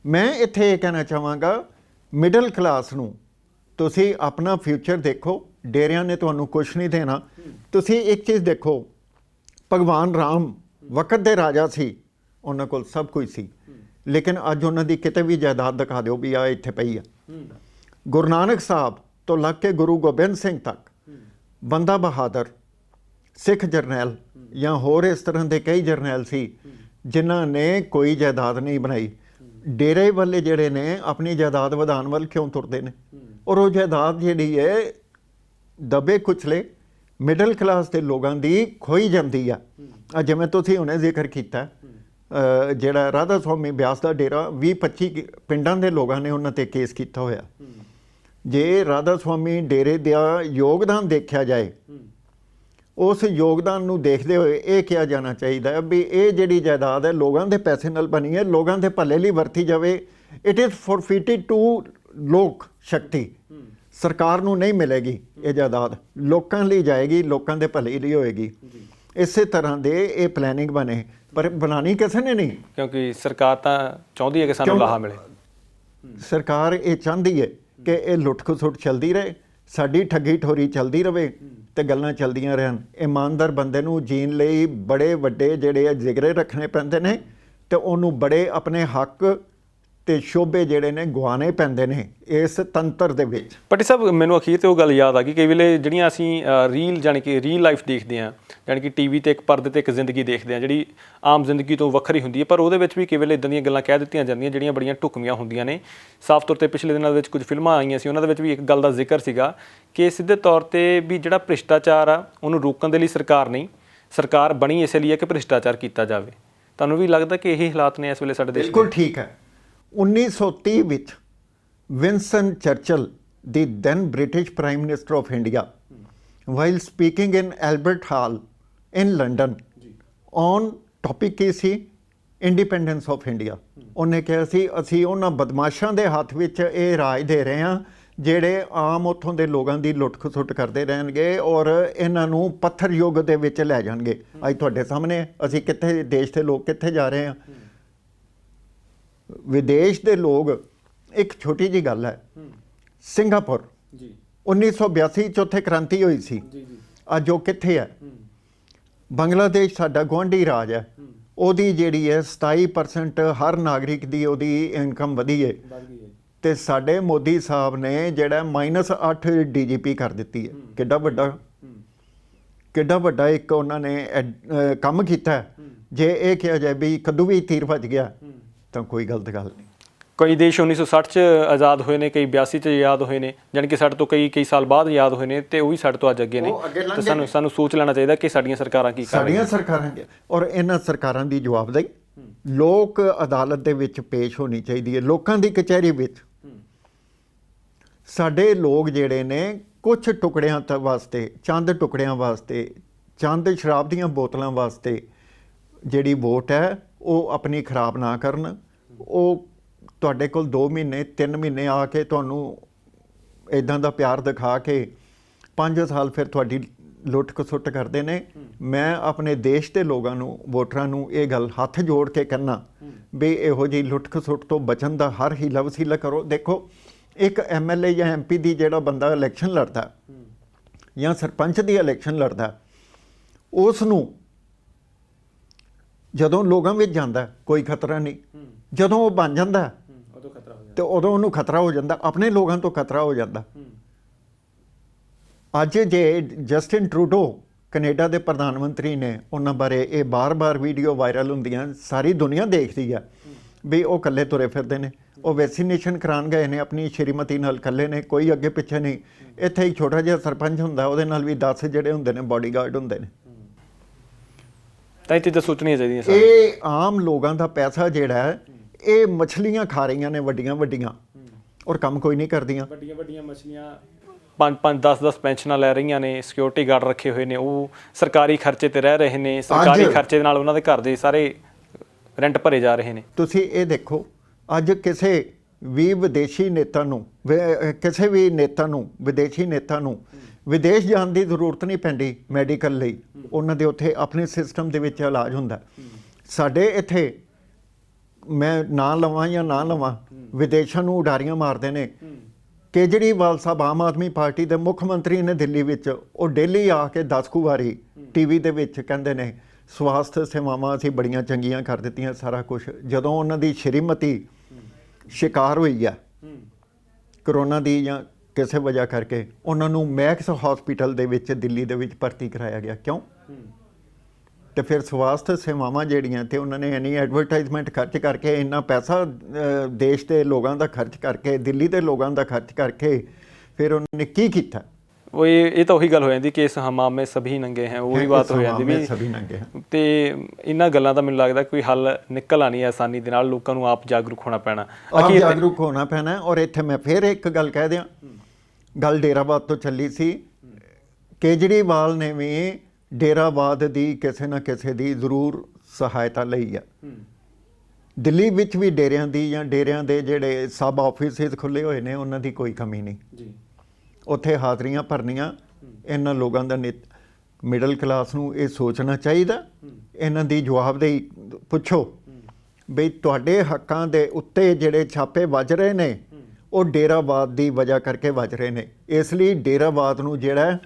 ਮੈਂ ਇੱਥੇ ਇਹ ਕਹਿਣਾ ਚਾਹਾਂਗਾ, ਮਿਡਲ ਕਲਾਸ ਨੂੰ ਤੁਸੀਂ ਆਪਣਾ ਫਿਊਚਰ ਦੇਖੋ। ਡੇਰਿਆਂ ਨੇ ਤੁਹਾਨੂੰ ਕੁਛ ਨਹੀਂ ਦੇਣਾ। ਤੁਸੀਂ ਇੱਕ ਚੀਜ਼ ਦੇਖੋ, ਭਗਵਾਨ ਰਾਮ ਵਕਤ ਦੇ ਰਾਜਾ ਸੀ, ਉਹਨਾਂ ਕੋਲ ਸਭ ਕੁਝ ਸੀ, ਲੇਕਿਨ ਅੱਜ ਉਹਨਾਂ ਦੀ ਕਿਤੇ ਵੀ ਜਾਇਦਾਦ ਦਿਖਾ ਦਿਓ ਵੀ ਆ ਇੱਥੇ ਪਈ ਆ। ਗੁਰੂ ਨਾਨਕ ਸਾਹਿਬ ਤੋਂ ਲੱਗ ਕੇ ਗੁਰੂ ਗੋਬਿੰਦ ਸਿੰਘ ਤੱਕ, ਬੰਦਾ ਬਹਾਦਰ, ਸਿੱਖ ਜਰਨੈਲ ਜਾਂ ਹੋਰ ਇਸ ਤਰ੍ਹਾਂ ਦੇ ਕਈ ਜਰਨੈਲ ਸੀ ਜਿਨ੍ਹਾਂ ਨੇ ਕੋਈ ਜਾਇਦਾਦ ਨਹੀਂ ਬਣਾਈ। ਡੇਰੇ ਵਾਲੇ ਜਿਹੜੇ ਨੇ ਆਪਣੀ ਜਾਇਦਾਦ ਵਧਾਉਣ ਵੱਲ ਕਿਉਂ ਤੁਰਦੇ ਨੇ? ਔਰ ਉਹ ਜਾਇਦਾਦ ਜਿਹੜੀ ਹੈ ਦਬੇ ਕੁਚਲੇ ਮਿਡਲ ਕਲਾਸ ਦੇ ਲੋਕਾਂ ਦੀ ਖੋਈ ਜਾਂਦੀ ਆ। ਜਿਵੇਂ ਤੁਸੀਂ ਹੁਣੇ ਜ਼ਿਕਰ ਕੀਤਾ, ਜਿਹੜਾ ਰਾਧਾ ਸਵਾਮੀ ਬਿਆਸ ਦਾ ਡੇਰਾ, 20-25 ਪਿੰਡਾਂ ਦੇ ਲੋਕਾਂ ਨੇ ਉਹਨਾਂ 'ਤੇ ਕੇਸ ਕੀਤਾ ਹੋਇਆ। ਜੇ ਰਾਧਾ ਸਵਾਮੀ ਡੇਰੇ ਦਾ ਯੋਗਦਾਨ ਦੇਖਿਆ ਜਾਏ, ਉਸ ਯੋਗਦਾਨ ਨੂੰ ਦੇਖਦੇ ਹੋਏ ਇਹ ਕਿਹਾ ਜਾਣਾ ਚਾਹੀਦਾ ਹੈ ਵੀ ਇਹ ਜਿਹੜੀ ਜਾਇਦਾਦ ਹੈ ਲੋਕਾਂ ਦੇ ਪੈਸੇ ਨਾਲ ਬਣੀ ਹੈ, ਲੋਕਾਂ ਦੇ ਭਲੇ ਲਈ ਵਰਤੀ ਜਾਵੇ। ਇਟ ਇਜ਼ ਫੋਰਫੀਟਡ ਟੂ ਲੋਕ ਸ਼ਕਤੀ। ਸਰਕਾਰ ਨੂੰ ਨਹੀਂ ਮਿਲੇਗੀ ਇਹ ਜਾਇਦਾਦ, ਲੋਕਾਂ ਲਈ ਜਾਏਗੀ, ਲੋਕਾਂ ਦੇ ਭਲੇ ਲਈ ਹੋਏਗੀ। ਇਸੇ ਤਰ੍ਹਾਂ ਦੇ ਇਹ ਪਲੈਨਿੰਗ ਬਣੇ, ਪਰ ਬਣਾਉਣੀ ਕਿਸੇ ਨੇ ਨਹੀਂ, ਕਿਉਂਕਿ ਸਰਕਾਰ ਤਾਂ ਚਾਹੁੰਦੀ ਹੈ ਕਿ ਸਾਨੂੰ ਲਾਹਾ ਮਿਲੇ। ਸਰਕਾਰ ਇਹ ਚਾਹੁੰਦੀ ਹੈ ਕਿ ਇਹ ਲੁੱਟ ਖਸੁੱਟ ਚੱਲਦੀ ਰਹੇ, ਸਾਡੀ ਠੱਗੀ ਠੋਰੀ ਚੱਲਦੀ ਰਹੇ ਤੇ ਗੱਲਾਂ ਚੱਲਦੀਆਂ ਰਹਿਣ। ਇਮਾਨਦਾਰ ਬੰਦੇ ਨੂੰ ਜੀਣ ਲਈ ਬੜੇ ਵੱਡੇ ਜਿਹੜੇ ਜਿਗਰੇ ਰੱਖਣੇ ਪੈਂਦੇ ਨੇ ਤੇ ਉਹਨੂੰ ਬੜੇ ਆਪਣੇ ਹੱਕ ਤੇ ਸ਼ੋਭੇ ਜਿਹੜੇ ਨੇ ਗਵਾਣੇ ਪੈਂਦੇ ਨੇ ਇਸ ਤੰਤਰ ਦੇ ਵਿੱਚ। ਪੱਟੀ ਸਾਹਿਬ, ਮੈਨੂੰ ਅਖੀਰ ਤੇ ਉਹ ਗੱਲ ਯਾਦ ਆ ਗਈ, ਕਈ ਵੇਲੇ ਜਿਹੜੀਆਂ ਅਸੀਂ ਰੀਲ ਜਾਣੀ ਕਿ ਰੀਲ ਲਾਈਫ ਦੇਖਦੇ ਹਾਂ, ਜਾਣੀ ਕਿ ਟੀਵੀ ਤੇ ਇੱਕ ਪਰਦੇ ਤੇ ਇੱਕ ਜ਼ਿੰਦਗੀ ਦੇਖਦੇ ਹਾਂ ਜਿਹੜੀ ਆਮ ਜ਼ਿੰਦਗੀ ਤੋਂ ਵੱਖਰੀ ਹੁੰਦੀ ਹੈ, ਪਰ ਉਹਦੇ ਵਿੱਚ ਵੀ ਕਈ ਵੇਲੇ ਇੱਦਾਂ ਦੀਆਂ ਗੱਲਾਂ ਕਹਿ ਦਿੱਤੀਆਂ ਜਾਂਦੀਆਂ ਜਿਹੜੀਆਂ ਬੜੀਆਂ ਢੁਕਵੀਆਂ ਹੁੰਦੀਆਂ ਨੇ। ਸਾਫ਼ ਤੌਰ ਤੇ ਪਿਛਲੇ ਦਿਨਾਂ ਦੇ ਵਿੱਚ ਕੁਝ ਫਿਲਮਾਂ ਆਈਆਂ ਸੀ, ਉਹਨਾਂ ਦੇ ਵਿੱਚ ਵੀ ਇੱਕ ਗੱਲ ਦਾ ਜ਼ਿਕਰ ਸੀਗਾ ਕਿ ਸਿੱਧੇ ਤੌਰ ਤੇ ਵੀ ਜਿਹੜਾ ਭ੍ਰਿਸ਼ਟਾਚਾਰ ਆ ਉਹਨੂੰ ਰੋਕਣ ਦੇ ਲਈ ਸਰਕਾਰ ਨਹੀਂ, ਸਰਕਾਰ ਬਣੀ ਇਸੇ ਲਈ ਹੈ ਕਿ ਭ੍ਰਿਸ਼ਟਾਚਾਰ ਕੀਤਾ ਜਾਵੇ। ਤੁਹਾਨੂੰ ਵੀ ਲੱਗਦਾ ਕਿ ਇਹੀ ਹਾਲਾਤ ਨੇ ਇਸ ਵੇਲੇ ਸਾਡੇ ਦੇਸ਼ ਦੇ? ਬਿਲਕੁਲ ਠੀਕ ਹੈ। 1930 ਵਿੱਚ Winston Churchill, the then British prime minister of India, while speaking in Albert Hall in London on topic ਕੀ ਸੀ, ਇੰਡੀਪੈਂਡੈਂਸ ਆਫ ਇੰਡੀਆ, ਉਹਨੇ ਕਿਹਾ ਸੀ ਅਸੀਂ ਉਹਨਾਂ ਬਦਮਾਸ਼ਾਂ ਦੇ ਹੱਥ ਵਿੱਚ ਇਹ ਰਾਜ ਦੇ ਰਹੇ ਹਾਂ ਜਿਹੜੇ ਆਮ ਉੱਥੋਂ ਦੇ ਲੋਕਾਂ ਦੀ ਲੁੱਟ ਖਸੁੱਟ ਕਰਦੇ ਰਹਿਣਗੇ ਔਰ ਇਹਨਾਂ ਨੂੰ ਪੱਥਰ ਯੁੱਗ ਦੇ ਵਿੱਚ ਲੈ ਜਾਣਗੇ। ਅੱਜ ਤੁਹਾਡੇ ਸਾਹਮਣੇ ਅਸੀਂ ਕਿੱਥੇ, ਦੇਸ਼ ਦੇ ਲੋਕ ਕਿੱਥੇ ਜਾ ਰਹੇ ਹਾਂ। ਵਿਦੇਸ਼ ਦੇ ਲੋਕ, ਇੱਕ ਛੋਟੀ ਜਿਹੀ ਗੱਲ ਹੈ, ਸਿੰਗਾਪੁਰ 1982 'ਚ ਉੱਥੇ ਕ੍ਰਾਂਤੀ ਹੋਈ ਸੀ, ਅੱਜ ਉਹ ਕਿੱਥੇ ਹੈ? ਬੰਗਲਾਦੇਸ਼ ਸਾਡਾ ਗੁਆਂਢੀ ਰਾਜ ਹੈ, ਉਹਦੀ ਜਿਹੜੀ ਹੈ 27% ਹਰ ਨਾਗਰਿਕ ਦੀ ਉਹਦੀ ਇਨਕਮ ਵਧੀ ਹੈ, ਤੇ ਸਾਡੇ ਮੋਦੀ ਸਾਹਿਬ ਨੇ ਜਿਹੜਾ -8 DGP ਕਰ ਦਿੱਤੀ ਹੈ। ਕਿੱਡਾ ਵੱਡਾ ਇੱਕ ਉਹਨਾਂ ਨੇ ਕੰਮ ਕੀਤਾ। ਜੇ ਇਹ ਕਿਹਾ ਜਾਏ ਵੀ ਕਦੋਂ ਵੀ ਤੀਰ ਵੱਜ ਗਿਆ ਤਾਂ ਕੋਈ ਗਲਤ ਗੱਲ ਨਹੀਂ। ਕਈ ਦੇਸ਼ 1960 ਚ ਆਜ਼ਾਦ ਹੋਏ ਨੇ, ਕਈ 82 ਚ ਆਜ਼ਾਦ ਹੋਏ ਨੇ, ਜਾਣੀ ਕਿ ਸਾਡੇ ਤੋਂ ਕਈ ਸਾਲ ਬਾਅਦ ਆਜ਼ਾਦ ਹੋਏ ਨੇ, ਤੇ ਉਹ ਵੀ ਸਾਡੇ ਤੋਂ ਅੱਜ ਅੱਗੇ ਨੇ। ਤੇ ਸਾਨੂੰ ਸੋਚ ਲੈਣਾ ਚਾਹੀਦਾ ਕਿ ਸਾਡੀਆਂ ਸਰਕਾਰਾਂ ਕੀ ਕਰ ਰਹੀਆਂ। ਸਾਡੀਆਂ ਸਰਕਾਰਾਂ ਔਰ ਇਹਨਾਂ ਸਰਕਾਰਾਂ ਦੀ ਜਵਾਬਦੇਹੀ ਲੋਕ ਅਦਾਲਤ ਦੇ ਵਿੱਚ ਪੇਸ਼ ਹੋਣੀ ਚਾਹੀਦੀ ਹੈ, ਲੋਕਾਂ ਦੀ ਕਚਹਿਰੀ ਵਿੱਚ। ਸਾਡੇ ਲੋਕ ਜਿਹੜੇ ਨੇ ਕੁਝ ਟੁਕੜਿਆਂ ਵਾਸਤੇ, ਚੰਦ ਟੁਕੜਿਆਂ ਵਾਸਤੇ, ਚੰਦ ਸ਼ਰਾਬ ਦੀਆਂ ਬੋਤਲਾਂ ਵਾਸਤੇ ਜਿਹੜੀ ਵੋਟ ਹੈ ਉਹ ਆਪਣੀ ਖਰਾਬ ਨਾ ਕਰਨ। ਉਹ ਤੁਹਾਡੇ ਕੋਲ 2 ਮਹੀਨੇ 3 ਮਹੀਨੇ ਆ ਕੇ ਤੁਹਾਨੂੰ ਇਦਾਂ ਦਾ ਪਿਆਰ ਦਿਖਾ ਕੇ 5 ਸਾਲ ਫਿਰ ਤੁਹਾਡੀ ਲੁੱਟ ਖਸੁੱਟ ਕਰਦੇ ਨੇ। ਮੈਂ ਆਪਣੇ ਦੇਸ਼ ਦੇ ਲੋਕਾਂ ਨੂੰ, ਵੋਟਰਾਂ ਨੂੰ ਇਹ ਗੱਲ ਹੱਥ ਜੋੜ ਕੇ ਕਹਿਣਾ ਵੀ ਇਹੋ ਜਿਹੀ ਲੁੱਟ ਖਸੁੱਟ ਤੋਂ ਬਚਣ ਦਾ ਹਰ ਹੀਲਾ ਵਸੀਲਾ ਕਰੋ। ਦੇਖੋ, ਇੱਕ MLA ਜਾਂ MP ਦੀ ਜਿਹੜਾ ਬੰਦਾ ਇਲੈਕਸ਼ਨ ਲੜਦਾ ਜਾਂ ਸਰਪੰਚ ਦੀ ਇਲੈਕਸ਼ਨ ਲੜਦਾ, ਉਸ ਨੂੰ ਜਦੋਂ ਲੋਕਾਂ ਵਿੱਚ ਜਾਂਦਾ ਕੋਈ ਖਤਰਾ ਨਹੀਂ, ਜਦੋਂ ਉਹ ਬਣ ਜਾਂਦਾ ਤੇ ਉਦੋਂ ਉਹਨੂੰ ਖਤਰਾ ਹੋ ਜਾਂਦਾ, ਆਪਣੇ ਲੋਕਾਂ ਤੋਂ ਖਤਰਾ ਹੋ ਜਾਂਦਾ। ਅੱਜ ਜੇ ਜਸਟਿਨ ਟਰੂਡੋ ਕੈਨੇਡਾ ਦੇ ਪ੍ਰਧਾਨ ਮੰਤਰੀ ਨੇ, ਉਹਨਾਂ ਬਾਰੇ ਇਹ ਬਾਰ-ਬਾਰ ਵੀਡੀਓ ਵਾਇਰਲ ਹੁੰਦੀਆਂ, ਸਾਰੀ ਦੁਨੀਆ ਦੇਖਦੀ ਆ ਵੀ ਉਹ ਇਕੱਲੇ ਤੁਰੇ ਫਿਰਦੇ ਨੇ। ਉਹ ਵੈਕਸੀਨੇਸ਼ਨ ਕਰਾਉਣ ਗਏ ਨੇ ਆਪਣੀ ਸ਼੍ਰੀਮਤੀ ਨਾਲ, ਇਕੱਲੇ ਨੇ, ਕੋਈ ਅੱਗੇ ਪਿੱਛੇ ਨਹੀਂ। ਇੱਥੇ ਇੱਕ ਛੋਟਾ ਜਿਹਾ ਸਰਪੰਚ ਹੁੰਦਾ, ਉਹਦੇ ਨਾਲ ਵੀ 10 ਜਿਹੜੇ ਹੁੰਦੇ ਨੇ ਬਾਡੀਗਾਰਡ ਹੁੰਦੇ ਨੇ। ਤਾਂ ਇਹ ਚੀਜ਼ਾਂ ਸੋਚਣੀਆਂ ਚਾਹੀਦੀਆਂ। ਇਹ ਆਮ ਲੋਕਾਂ ਦਾ ਪੈਸਾ ਜਿਹੜਾ ਹੈ, ਇਹ ਮਛਲੀਆਂ ਖਾ ਰਹੀਆਂ ਨੇ ਵੱਡੀਆਂ ਵੱਡੀਆਂ, ਔਰ ਕੰਮ ਕੋਈ ਨਹੀਂ ਕਰਦੀਆਂ। ਵੱਡੀਆਂ ਵੱਡੀਆਂ ਮਛਲੀਆਂ 5-5 10-10 ਪੈਨਸ਼ਨਾਂ ਲੈ ਰਹੀਆਂ ਨੇ, ਸਿਕਿਉਰਿਟੀ ਗਾਰਡ ਰੱਖੇ ਹੋਏ ਨੇ, ਉਹ ਸਰਕਾਰੀ ਖਰਚੇ ਤੇ ਰਹਿ ਰਹੇ ਨੇ, ਸਰਕਾਰੀ ਖਰਚੇ ਦੇ ਨਾਲ ਉਹਨਾਂ ਦੇ ਘਰ ਦੇ ਸਾਰੇ ਰੈਂਟ ਭਰੇ ਜਾ ਰਹੇ ਨੇ। ਤੁਸੀਂ ਇਹ ਦੇਖੋ, ਅੱਜ ਕਿਸੇ ਵੀ ਵਿਦੇਸ਼ੀ ਨੇਤਾ ਨੂੰ, ਕਿਸੇ ਵੀ ਨੇਤਾ ਨੂੰ, ਵਿਦੇਸ਼ੀ ਨੇਤਾ ਨੂੰ ਵਿਦੇਸ਼ ਜਾਣ ਦੀ ਜ਼ਰੂਰਤ ਨਹੀਂ ਪੈਂਦੀ ਮੈਡੀਕਲ ਲਈ। ਉਹਨਾਂ ਦੇ ਉੱਥੇ ਆਪਣੇ ਸਿਸਟਮ ਦੇ ਵਿੱਚ ਇਲਾਜ ਹੁੰਦਾ। ਸਾਡੇ ਇੱਥੇ ਮੈਂ ਨਾ ਲਵਾਂ ਜਾਂ ਨਾ ਲਵਾਂ, ਵਿਦੇਸ਼ਾਂ ਨੂੰ ਉਡਾਰੀਆਂ ਮਾਰਦੇ ਨੇ। ਕੇਜਰੀਵਾਲ ਸਾਹਿਬ ਆਮ ਆਦਮੀ ਪਾਰਟੀ ਦੇ ਮੁੱਖ ਮੰਤਰੀ ਨੇ ਦਿੱਲੀ ਵਿੱਚ, ਉਹ ਡੇਲੀ ਆ ਕੇ 10 ਕੁ ਵਾਰੀ TV ਦੇ ਵਿੱਚ ਕਹਿੰਦੇ ਨੇ ਸਵਾਸਥ ਸੇਵਾਵਾਂ ਅਸੀਂ ਬੜੀਆਂ ਚੰਗੀਆਂ ਕਰ ਦਿੱਤੀਆਂ, ਸਾਰਾ ਕੁਝ। ਜਦੋਂ ਉਹਨਾਂ ਦੀ ਸ਼੍ਰੀਮਤੀ ਸ਼ਿਕਾਰ ਹੋਈ ਆ ਕਰੋਨਾ ਦੀ ਜਾਂ ਕਿਸੇ ਵਜ੍ਹਾ ਕਰਕੇ, ਉਹਨਾਂ ਨੂੰ ਮੈਕਸ ਹਸਪੀਟਲ ਦੇ ਵਿੱਚ ਦਿੱਲੀ ਦੇ ਵਿੱਚ ਭਰਤੀ ਕਰਾਇਆ ਗਿਆ। ਕਿਉਂ? ਤੇ ਫਿਰ ਸਵਾਸਥ ਸੇਵਾਵਾਂ ਜਿਹੜੀਆਂ, ਤੇ ਉਹਨਾਂ ਨੇ ਇੰਨੀ ਐਡਵਰਟਾਈਜ਼ਮੈਂਟ ਖਰਚ ਕਰਕੇ, ਇੰਨਾ ਪੈਸਾ ਦੇਸ਼ ਦੇ ਲੋਕਾਂ ਦਾ ਖਰਚ ਕਰਕੇ, ਦਿੱਲੀ ਦੇ ਲੋਕਾਂ ਦਾ ਖਰਚ ਕਰਕੇ, ਫਿਰ ਉਹਨਾਂ ਨੇ ਕੀ ਕੀਤਾ? ਉਹ ਇਹ ਤਾਂ ਉਹੀ ਗੱਲ ਹੋ ਜਾਂਦੀ ਕਿ ਇਸ ਹਮਾਮ ਮੇ ਸਭੀ ਨੰਗੇ ਹੈ, ਉਹੀ ਬਾਤ ਹੋ ਜਾਂਦੀ ਵੀ ਸਭੀ ਨੰਗੇ ਹੈ। ਤੇ ਇਹਨਾਂ ਗੱਲਾਂ ਦਾ ਮੈਨੂੰ ਲੱਗਦਾ ਕੋਈ ਹੱਲ ਨਿਕਲ ਆਣੀ ਹੈ ਆਸਾਨੀ ਦੇ ਨਾਲ। ਲੋਕਾਂ ਨੂੰ ਆਪ ਜਾਗਰੂਕ ਹੋਣਾ ਪੈਣਾ, ਆਪ ਜਾਗਰੂਕ ਹੋਣਾ ਪੈਣਾ। ਔਰ ਇੱਥੇ ਮੈਂ ਫਿਰ ਇੱਕ ਗੱਲ ਕਹਿ ਦਿਆਂ, ਗੱਲ ਡੇਰਾਬਾਦ ਤੋਂ ਚੱਲੀ ਸੀ। ਕੇਜਰੀਵਾਲ ਨੇ ਵੀ ਡੇਰਾਬਾਦ ਦੀ ਕਿਸੇ ਨਾ ਕਿਸੇ ਦੀ ਜ਼ਰੂਰ ਸਹਾਇਤਾ ਲਈ ਆ। ਦਿੱਲੀ ਵਿੱਚ ਵੀ ਡੇਰਿਆਂ ਦੀ, ਜਾਂ ਡੇਰਿਆਂ ਦੇ ਜਿਹੜੇ ਸਬ ਆਫਿਸਿਸ ਖੁੱਲ੍ਹੇ ਹੋਏ ਨੇ, ਉਹਨਾਂ ਦੀ ਕੋਈ ਕਮੀ ਨਹੀਂ ਜੀ। ਉੱਥੇ ਹਾਜ਼ਰੀਆਂ ਭਰਨੀਆਂ। ਇਹਨਾਂ ਲੋਕਾਂ ਦਾ ਮਿਡਲ ਕਲਾਸ ਨੂੰ ਇਹ ਸੋਚਣਾ ਚਾਹੀਦਾ। ਇਹਨਾਂ ਦੀ ਜਵਾਬਦੇਹੀ ਪੁੱਛੋ ਬਈ ਤੁਹਾਡੇ ਹੱਕਾਂ ਦੇ ਉੱਤੇ ਜਿਹੜੇ ਛਾਪੇ ਵੱਜ ਰਹੇ ਨੇ, ਉਹ ਡੇਰਾਬਾਦ ਦੀ ਵਜ੍ਹਾ ਕਰਕੇ ਵੱਜ ਰਹੇ ਨੇ। ਇਸ ਲਈ ਡੇਰਾਬਾਦ ਨੂੰ ਜਿਹੜਾ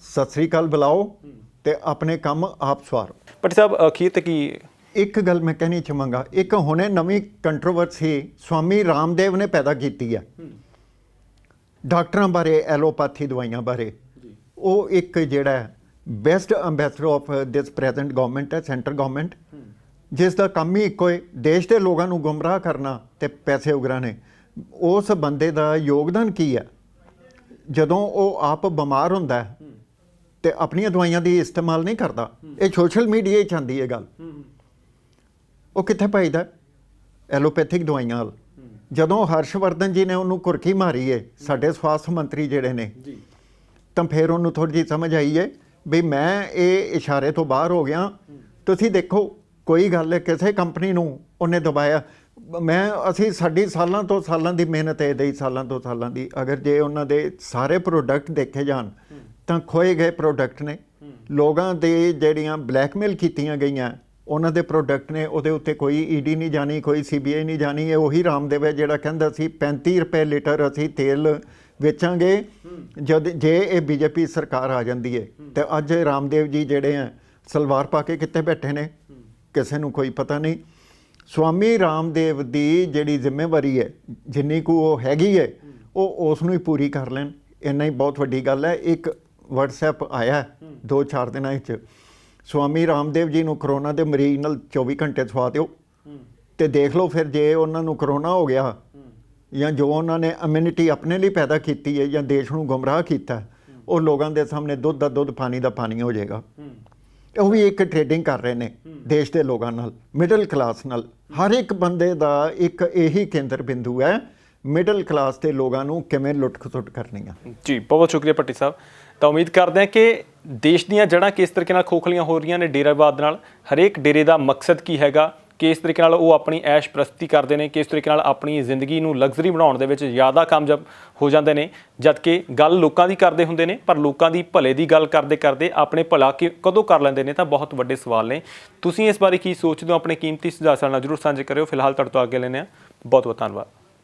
ਸਤਿ ਸ੍ਰੀ ਅਕਾਲ ਬੁਲਾਓ ਤੇ ਆਪਣੇ ਕੰਮ ਆਪ ਸਵਾਰੋ। ਪੱਟੀ ਸਾਹਿਬ, ਅਖੀਰ ਤੇ ਕੀ ਇੱਕ ਗੱਲ ਮੈਂ ਕਹਿਣੀ ਚਾਹਾਂਗਾ, ਇੱਕ ਹੁਣੇ ਨਵੀਂ ਕੰਟਰੋਵਰਸੀ ਸਵਾਮੀ ਰਾਮਦੇਵ ਨੇ ਪੈਦਾ ਕੀਤੀ ਹੈ ਡਾਕਟਰਾਂ ਬਾਰੇ, ਐਲੋਪੈਥੀ ਦਵਾਈਆਂ ਬਾਰੇ। ਉਹ ਇੱਕ ਜਿਹੜਾ best ambassador of this present government ਹੈ, ਸੈਂਟਰ ਗਵਰਨਮੈਂਟ, ਜਿਸ ਦਾ ਕੰਮ ਹੀ ਇੱਕੋ ਹੈ, ਦੇਸ਼ ਦੇ ਲੋਕਾਂ ਨੂੰ ਗੁੰਮਰਾਹ ਕਰਨਾ ਤੇ ਪੈਸੇ ਉਗਰਾਣੇ। ਉਸ ਬੰਦੇ ਦਾ ਯੋਗਦਾਨ ਕੀ ਹੈ? ਜਦੋਂ ਉਹ ਆਪ ਬਿਮਾਰ ਹੁੰਦਾ ਤੇ ਆਪਣੀਆਂ ਦਵਾਈਆਂ ਦੀ ਇਸਤੇਮਾਲ ਨਹੀਂ ਕਰਦਾ। ਇਹ ਸੋਸ਼ਲ ਮੀਡੀਆ 'ਚ ਆਉਂਦੀ ਹੈ ਗੱਲ। ਉਹ ਕਿੱਥੇ ਪਾਈਦਾ? ਐਲੋਪੈਥਿਕ ਦਵਾਈਆਂ ਨਾਲ। ਜਦੋਂ ਹਰਸ਼ਵਰਧਨ ਜੀ ਨੇ ਉਹਨੂੰ ਕੁਰਕੀ ਮਾਰੀ ਹੈ, ਸਾਡੇ ਸਵਾਸਥ ਮੰਤਰੀ ਜਿਹੜੇ ਨੇ, ਤਾਂ ਫਿਰ ਉਹਨੂੰ ਥੋੜ੍ਹੀ ਜਿਹੀ ਸਮਝ ਆਈ ਹੈ ਵੀ ਮੈਂ ਇਹ ਇਸ਼ਾਰੇ ਤੋਂ ਬਾਹਰ ਹੋ ਗਿਆ। ਤੁਸੀਂ ਦੇਖੋ, ਕੋਈ ਗੱਲ ਹੈ, ਕਿਸੇ ਕੰਪਨੀ ਨੂੰ ਉਹਨੇ ਦਬਾਇਆ। ਅਸੀਂ ਸਾਡੀ ਸਾਲਾਂ ਤੋਂ ਸਾਲਾਂ ਦੀ ਮਿਹਨਤ ਹੈ, ਇਹਦੇ ਸਾਲਾਂ ਤੋਂ ਸਾਲਾਂ ਦੀ। ਅਗਰ ਜੇ ਉਹਨਾਂ ਦੇ ਸਾਰੇ ਪ੍ਰੋਡਕਟ ਦੇਖੇ ਜਾਣ ਤਾਂ ਖੋਏ ਗਏ ਪ੍ਰੋਡਕਟ ਨੇ। ਲੋਕਾਂ ਦੇ ਜਿਹੜੀਆਂ ਬਲੈਕਮੇਲ ਕੀਤੀਆਂ ਗਈਆਂ ਉਹਨਾਂ ਦੇ ਪ੍ਰੋਡਕਟ ਨੇ, ਉਹਦੇ ਉੱਤੇ ਕੋਈ ED ਨਹੀਂ ਜਾਣੀ, ਕੋਈ CBI ਨਹੀਂ ਜਾਣੀ। ਇਹ ਉਹੀ ਰਾਮਦੇਵ ਹੈ ਜਿਹੜਾ ਕਹਿੰਦਾ ਸੀ 35 ਰੁਪਏ ਲੀਟਰ ਅਸੀਂ ਤੇਲ ਵੇਚਾਂਗੇ ਜੇ ਇਹ BJP ਸਰਕਾਰ ਆ ਜਾਂਦੀ ਹੈ। ਤੇ ਅੱਜ ਰਾਮਦੇਵ ਜੀ ਜਿਹੜੇ ਆ ਸਲਵਾਰ ਪਾ ਕੇ ਕਿੱਥੇ ਬੈਠੇ ਨੇ, ਕਿਸੇ ਨੂੰ ਕੋਈ ਪਤਾ ਨਹੀਂ। ਸਵਾਮੀ ਰਾਮਦੇਵ ਦੀ ਜਿਹੜੀ ਜ਼ਿੰਮੇਵਾਰੀ ਹੈ, ਜਿੰਨੀ ਕੁ ਉਹ ਹੈਗੀ ਹੈ, ਉਹ ਉਸ ਨੂੰ ਹੀ ਪੂਰੀ ਕਰ ਲੈਣ। ਇੰਨਾ ਹੀ ਬਹੁਤ ਵੱਡੀ ਗੱਲ ਹੈ। ਇੱਕ WhatsApp ਆਇਆ 2-4 ਦਿਨਾਂ ਵਿੱਚ, ਸਵਾਮੀ ਰਾਮਦੇਵ ਜੀ ਨੂੰ ਕਰੋਨਾ ਦੇ ਮਰੀਜ਼ ਨਾਲ 24 ਘੰਟੇ ਸਵਾ ਦਿਓ ਤੇ ਦੇਖ ਲਓ ਫਿਰ ਜੇ ਉਹਨਾਂ ਨੂੰ ਕਰੋਨਾ ਹੋ ਗਿਆ ਜਾਂ ਜੋ ਉਹਨਾਂ ਨੇ ਇਮਿਊਨਿਟੀ ਆਪਣੇ ਲਈ ਪੈਦਾ ਕੀਤੀ ਹੈ ਜਾਂ ਦੇਸ਼ ਨੂੰ ਗੁੰਮਰਾਹ ਕੀਤਾ, ਉਹ ਲੋਕਾਂ ਦੇ ਸਾਹਮਣੇ ਦੁੱਧ ਦਾ ਦੁੱਧ, ਪਾਣੀ ਦਾ ਪਾਣੀ ਹੋ ਜਾਏਗਾ। ਉਹ ਵੀ ਇੱਕ ਟ੍ਰੇਡਿੰਗ ਕਰ ਰਹੇ ਨੇ ਦੇਸ਼ ਦੇ ਲੋਕਾਂ ਨਾਲ, ਮਿਡਲ ਕਲਾਸ ਨਾਲ। ਹਰ ਇੱਕ ਬੰਦੇ ਦਾ ਇੱਕ ਇਹੀ ਕੇਂਦਰ ਬਿੰਦੂ ਹੈ, ਮਿਡਲ ਕਲਾਸ ਦੇ ਲੋਕਾਂ ਨੂੰ ਕਿਵੇਂ ਲੁੱਟ-ਖਸੁੱਟ ਕਰਨੀ ਆ। ਜੀ ਬਹੁਤ ਸ਼ੁਕਰੀਆ ਭੱਟੀ ਸਾਹਿਬ। ਤਾਂ ਉਮੀਦ ਕਰਦੇ ਹਾਂ ਕਿ ਦੇਸ਼ ਦੀਆਂ ਜੜ੍ਹਾਂ ਕਿਸ ਤਰੀਕੇ ਨਾਲ ਖੋਖਲੀਆਂ ਹੋ ਰਹੀਆਂ ਨੇ ਡੇਰਾਵਾਦ ਨਾਲ, ਹਰੇਕ ਡੇਰੇ ਦਾ ਮਕਸਦ ਕੀ ਹੈਗਾ, ਕਿਸ ਤਰੀਕੇ ਨਾਲ ਉਹ ਆਪਣੀ ਐਸ਼ ਪ੍ਰਸਤੀ ਕਰਦੇ ਨੇ, ਕਿਸ ਤਰੀਕੇ ਨਾਲ ਆਪਣੀ ਜ਼ਿੰਦਗੀ ਨੂੰ ਲਗਜ਼ਰੀ ਬਣਾਉਣ ਦੇ ਵਿੱਚ ਜ਼ਿਆਦਾ ਕਾਮਯਾਬ ਹੋ ਜਾਂਦੇ ਨੇ, ਜਦ ਕਿ ਗੱਲ ਲੋਕਾਂ ਦੀ ਕਰਦੇ ਹੁੰਦੇ ਨੇ ਪਰ ਲੋਕਾਂ ਦੀ ਭਲੇ ਦੀ ਗੱਲ ਕਰਦੇ ਕਰਦੇ ਆਪਣੇ ਭਲਾ ਕਦੋਂ ਕਰ ਲੈਂਦੇ ਨੇ, ਤਾਂ ਬਹੁਤ ਵੱਡੇ ਸਵਾਲ ਨੇ। ਤੁਸੀਂ ਇਸ ਬਾਰੇ ਕੀ ਸੋਚਦੇ ਹੋ? ਆਪਣੇ ਕੀਮਤੀ ਸੁਝਾਅ ਸਾਡੇ ਨਾਲ ਜ਼ਰੂਰ ਸਾਂਝੇ ਕਰਿਓ। ਫਿਲਹਾਲ ਤੁਹਾਡੇ ਤੋਂ ਅੱਗੇ ਲੈਂਦੇ ਹਾਂ। ਬਹੁਤ ਬਹੁਤ ਧੰਨਵਾਦ।